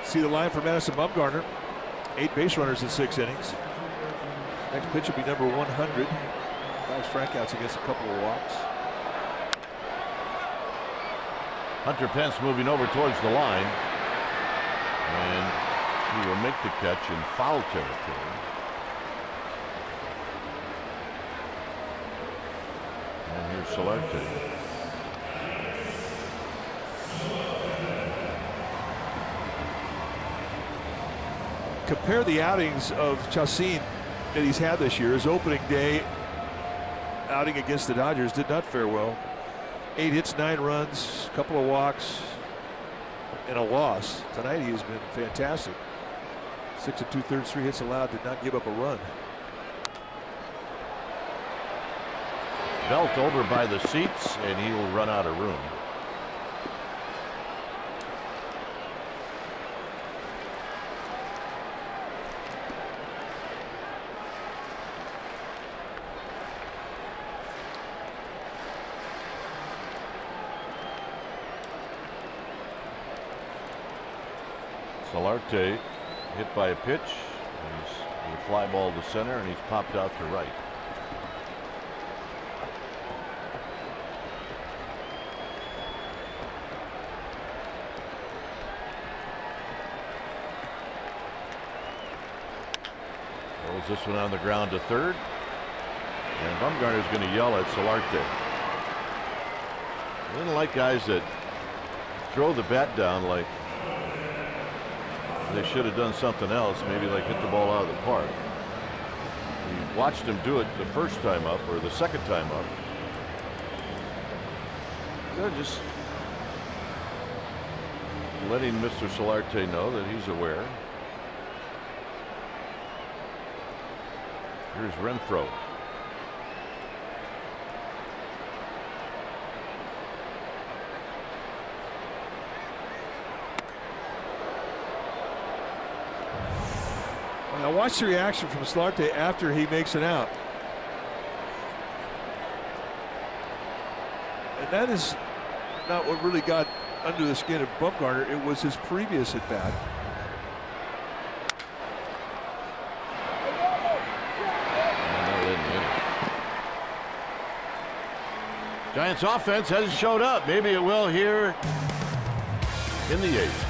See the line for Madison Bumgarner. 8 base runners in 6 innings. Next pitch will be number 100. 5 strikeouts against a couple of walks. Hunter Pence moving over towards the line. And he will make the catch in foul territory. And here's Solarte. Compare the outings of Chacin that he's had this year. His opening day outing against the Dodgers did not fare well. 8 hits, 9 runs, a couple of walks, and a loss. Tonight he has been fantastic. 6 2/3, 3 hits allowed, did not give up a run. Belt over by the seats, and he will run out of room. Solarte hit by a pitch. He's a fly ball to center, and he's popped out to right. Rolls this one on the ground to third, and Bumgarner is going to yell at Solarte. I didn't like guys that throw the bat down like they should have done something else, maybe like hit the ball out of the park. We watched him do it the first time up or the second time up. They're just letting Mr. Solarte know that he's aware. Here's Renfroe. Now watch the reaction from Solarte after he makes it out. And that is not what really got under the skin of Bumgarner. It was his previous at bat. Giants offense hasn't showed up. Maybe it will here in the 8th.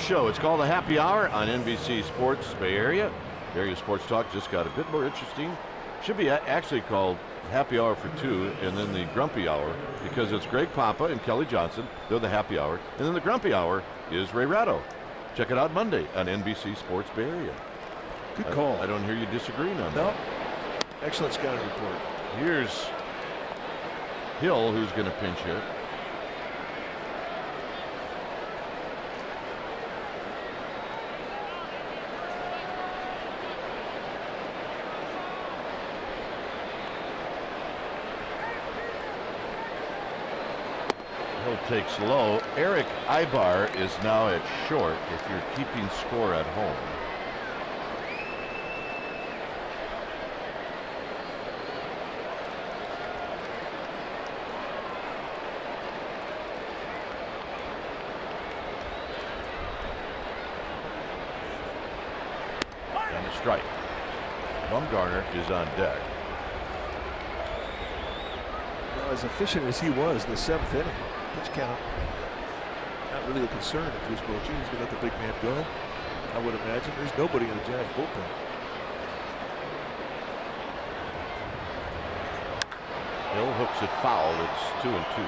show. It's called the Happy Hour on NBC Sports Bay Area. Area Sports Talk just got a bit more interesting. Should be actually called Happy Hour for 2 and then the Grumpy Hour, because it's Greg Papa and Kelly Johnson. They're the Happy Hour. And then the Grumpy Hour is Ray Ratto. Check it out Monday on NBC Sports Bay Area. Good call. I don't hear you disagreeing on No. that. Excellent scouting report. Here's Hill, who's going to pinch hit. Hill takes low. Eric Ibar is now at short if you're keeping score at home. And a strike. Bumgarner is on deck. Well, as efficient as he was in the 7th inning, pitch count, not really a concern at Bruce Bochy. He's going to let the big man go. I would imagine there's nobody in the Giants bullpen. Hill hooks it foul. It's 2-2.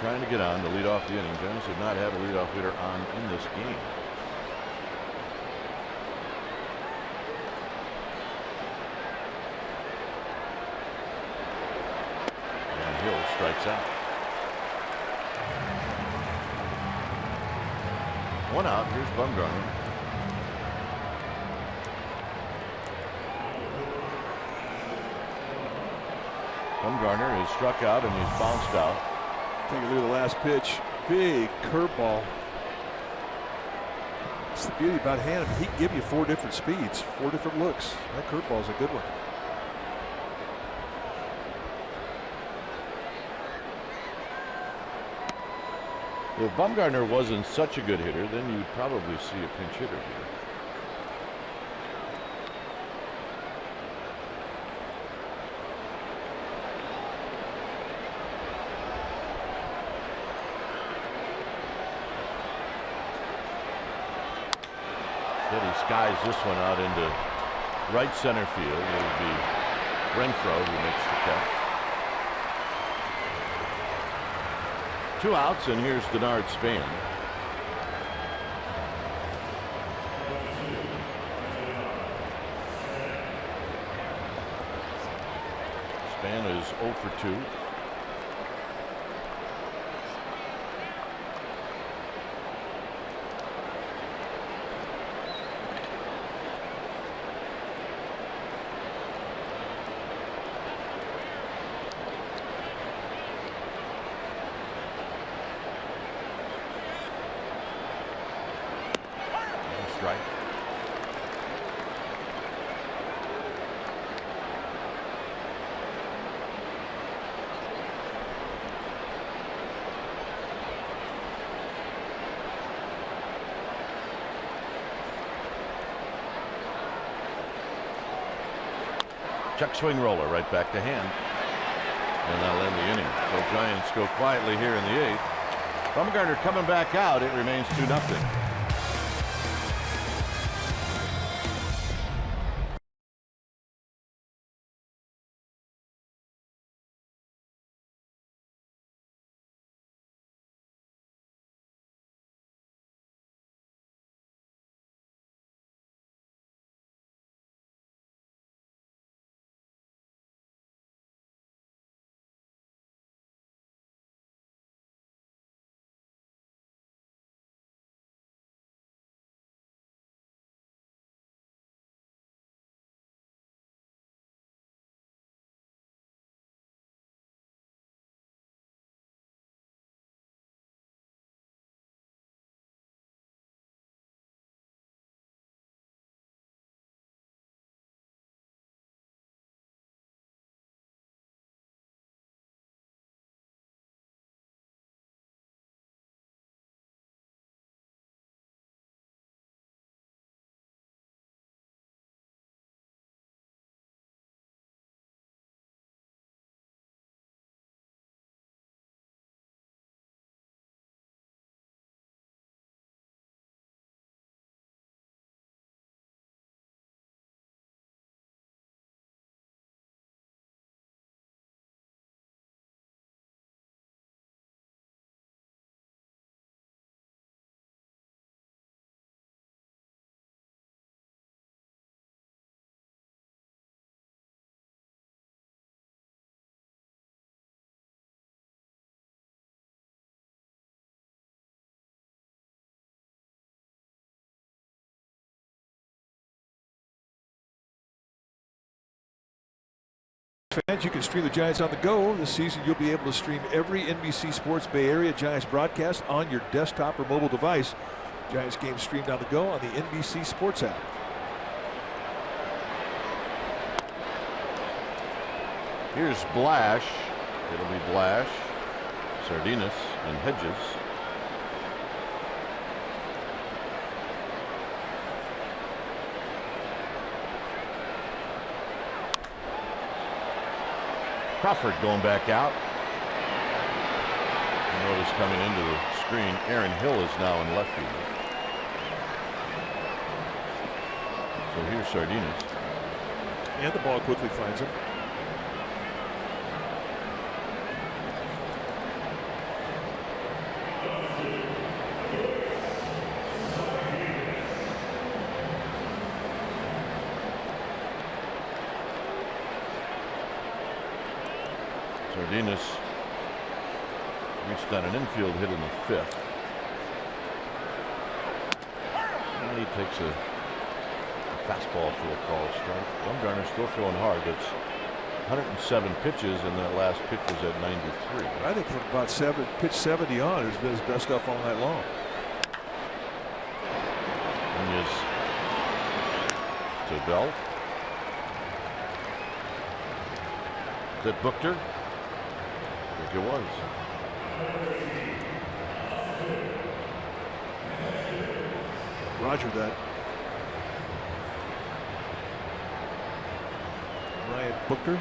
Trying to get on to lead off the inning. Giants did not have a leadoff hitter on in this game. And Hill strikes out. 1 out. Here's Bumgarner. Bumgarner is struck out and he's bounced out. Take a look at the last pitch. Big curveball. That's the beauty about Hannum. He can give you 4 different speeds, 4 different looks. That curveball is a good one. If Bumgarner wasn't such a good hitter, then you'd probably see a pinch hitter here. He skies this one out into right center field. It'll be Renfroe who makes the catch. 2 outs, and here's Denard Span. Span is 0 for 2. Strike. Check swing roller right back to hand. And that'll end the inning. So Giants go quietly here in the 8th. Bumgarner coming back out. It remains 2-0. Fans, you can stream the Giants on the go. This season, you'll be able to stream every NBC Sports Bay Area Giants broadcast on your desktop or mobile device. Giants games streamed on the go on the NBC Sports app. Here's Blash. It'll be Blash, Sardinas, and Hedges. Crawford going back out. You notice coming into the screen, Aaron Hill is now in left field. So here's Sardinas. And the ball quickly finds him. Sardinas reached on an infield hit in the 5th. And he takes a fastball for a call strike. Bumgarner still throwing hard. It's 107 pitches, and that last pitch was at 93. I think from about pitch 70 on, has been his best stuff all night long. And is to Bell. Is that Buchter? I think it was. Roger that. Ryan Buchter.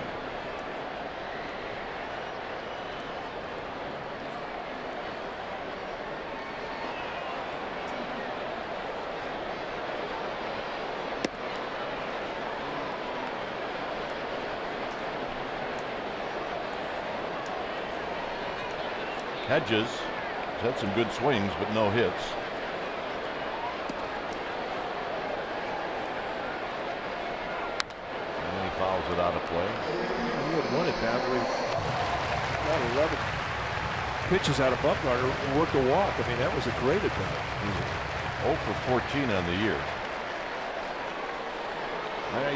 Hedges has had some good swings, but no hits. And he fouls it out of play. He had won it that way. Got 11 pitches out of Bumgarner and worked a walk. I mean, that was a great attempt. He's 0 for 14 on the year.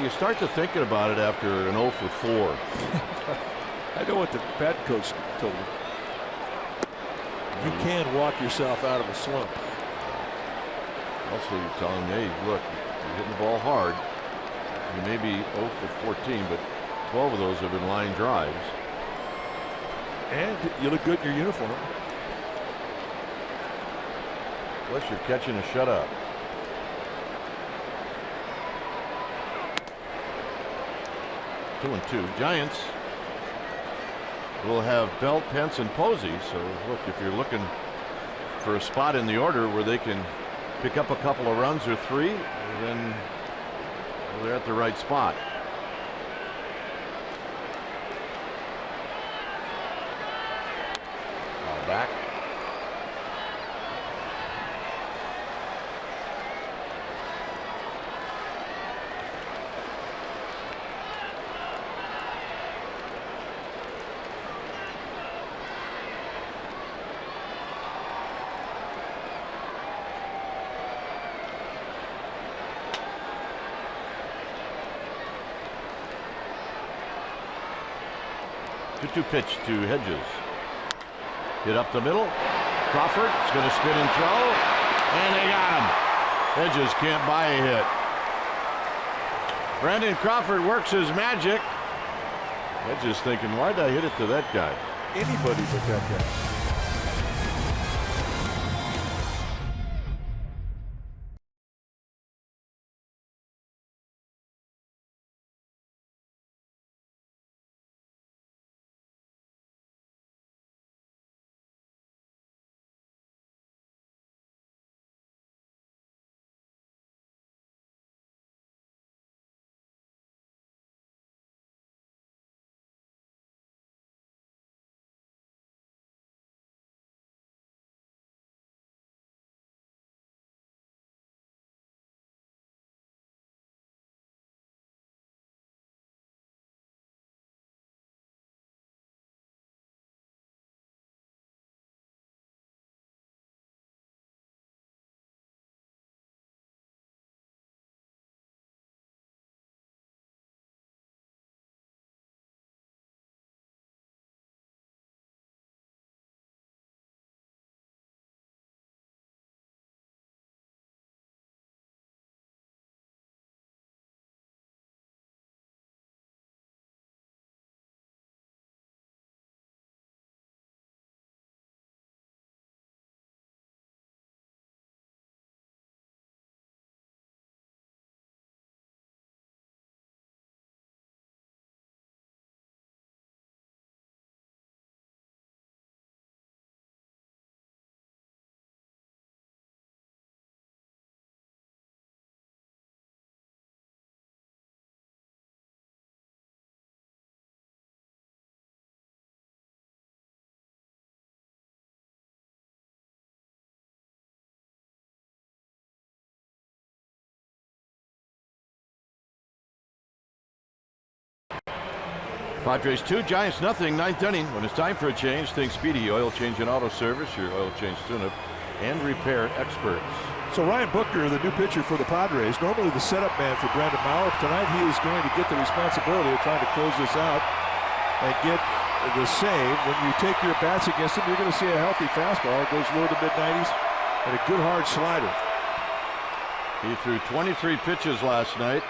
You start to thinking about it after an 0 for 4. I know what the batting coach told me. You can walk yourself out of a slump. Also, you're telling me, hey, look, you're hitting the ball hard. You may be 0 for 14, but 12 of those have been line drives. And you look good in your uniform. Plus, you're catching a shutout. Two and two. Giants will have Bell, Pence, and Posey. So, look, if you're looking for a spot in the order where they can pick up a couple of runs or 3, then they're at the right spot. Back. Two pitch to Hedges. Hit up the middle. Crawford is going to spin and throw. And they got him. Hedges can't buy a hit. Brandon Crawford works his magic. Hedges thinking, why'd I hit it to that guy? Anybody but that guy. Padres 2, Giants nothing, 9th inning. When it's time for a change, think Speedy Oil Change and Auto Service, your oil change tune-up and repair experts. So Ryan Buckner, the new pitcher for the Padres, normally the setup man for Brandon Maurer. Tonight he is going to get the responsibility of trying to close this out and get the save. When you take your bats against him, you're going to see a healthy fastball. It goes low to mid-90s and a good hard slider. He threw 23 pitches last night,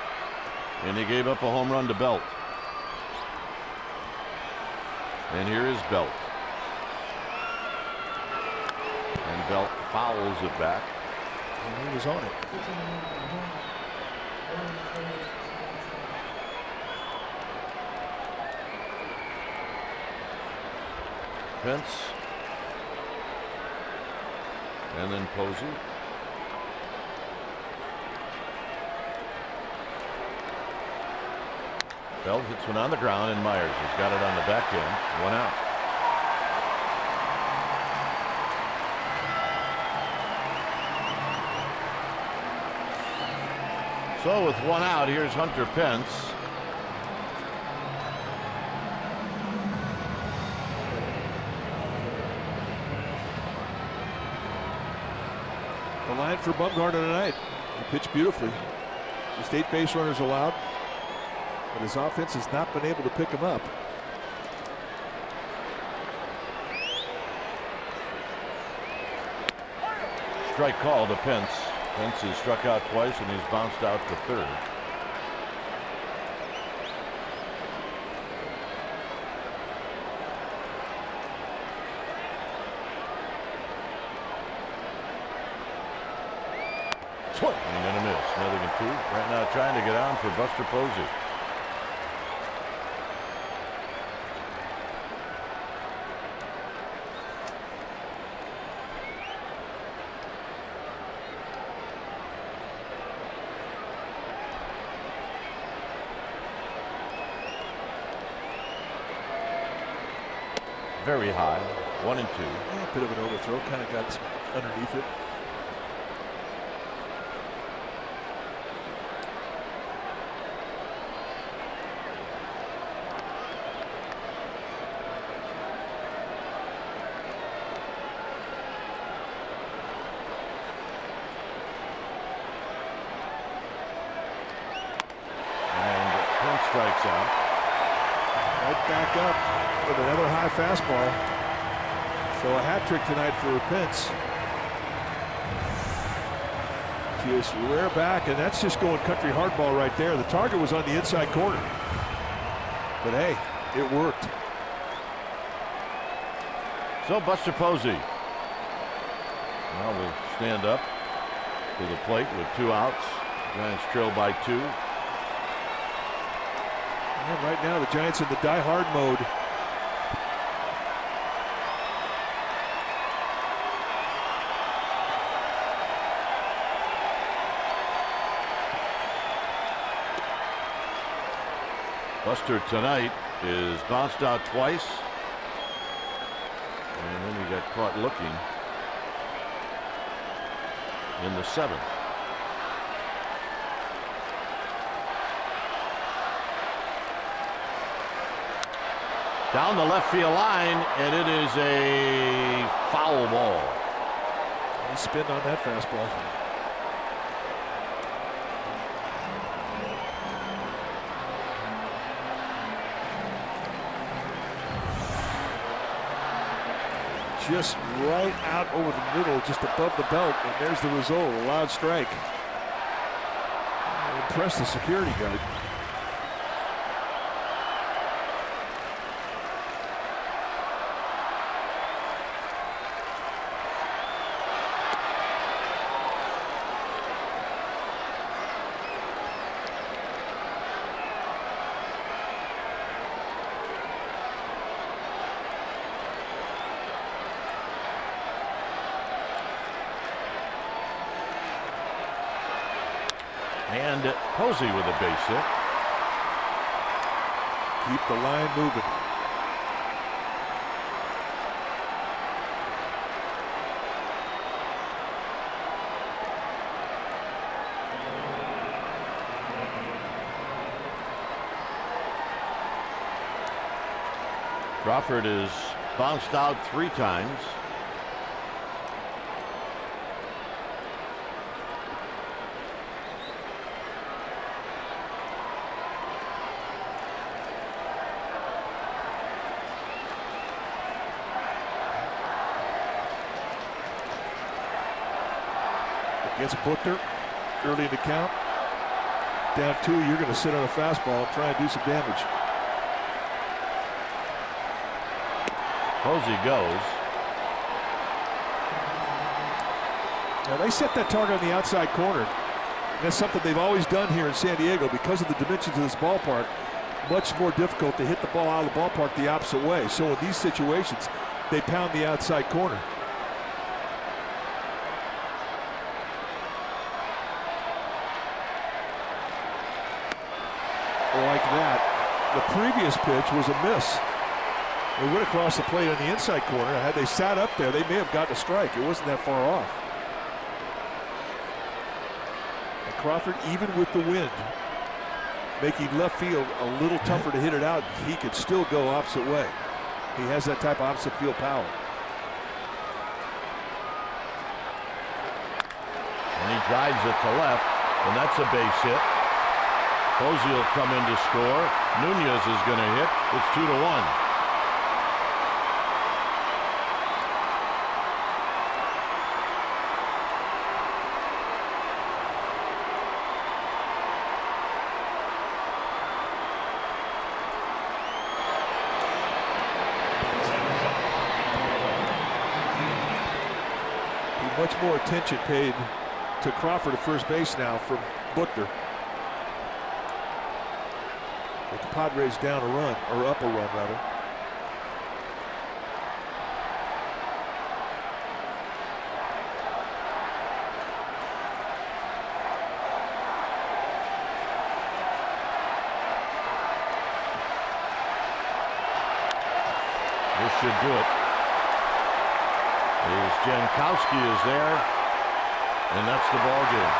and he gave up a home run to Belt. And here is Belt. And Belt fouls it back. And he was on it. Pence. And then Posey. Belt hits one on the ground, and Myers has got it on the back end. 1 out. So with 1 out, here's Hunter Pence. The line for Bumgarner tonight. He pitched beautifully. Just 8 base runners allowed, but his offense has not been able to pick him up. Strike call to Pence. Pence has struck out twice, and he's bounced out to third. Swing and a miss. Nothing in 2. Right now trying to get on for Buster Posey. Very high. 1 and 2. Yeah, a bit of an overthrow. Kind of got underneath it. And Pence strikes out. Right back up with another high fastball. So a hat trick tonight for Pence. Just rare back, and that's just going country hardball right there. The target was on the inside corner, but hey, it worked. So Buster Posey now will stand up to the plate with 2 outs. Giants trail by 2. And right now the Giants in the die-hard mode. Buster tonight is bounced out twice, and then he got caught looking in the 7th. Down the left field line, and it is a foul ball. He spinned on that fastball. Just right out over the middle, just above the belt, and there's the result, a loud strike. Impressed the security guard. And Posey with a base hit. Keep the line moving. Crawford is bounced out 3 times. Against Buckner, early in the count. Down 2, you're going to sit on a fastball and try and do some damage. Posey goes. Now they set that target on the outside corner. That's something they've always done here in San Diego because of the dimensions of this ballpark. Much more difficult to hit the ball out of the ballpark the opposite way. So in these situations, they pound the outside corner. Like that. The previous pitch was a miss. They went across the plate on the inside corner. Had they sat up there, they may have gotten a strike. It wasn't that far off. And Crawford, even with the wind, making left field a little tougher to hit it out, he could still go opposite way. He has that type of opposite field power. And he drives it to left, and that's a base hit. Posey will come in to score. Nunez is going to hit. It's 2-1. Much more attention paid to Crawford at first base now from Buckner. With the Padres down a run, or up a run rather. This should do it. Jankowski is there, and that's the ball game.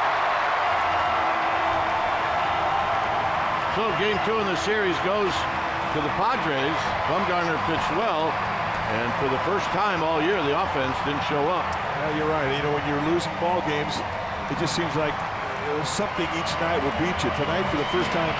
So game 2 in the series goes to the Padres. Bumgarner pitched well, and for the first time all year, the offense didn't show up. Yeah, you're right. You know, when you're losing ball games, it just seems like something each night will beat you. Tonight, for the first time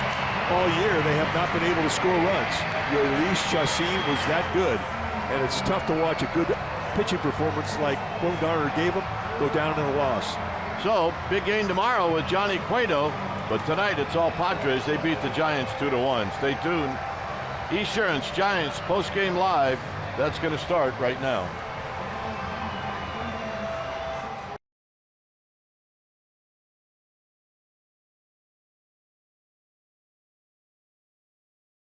all year, they have not been able to score runs. Your Elise Chassin was that good, and it's tough to watch a good pitching performance like Bumgarner gave him go down in a loss. So, big game tomorrow with Johnny Cueto, but tonight it's all Padres. They beat the Giants 2-1. Stay tuned. Esurance Giants post-game live. That's going to start right now.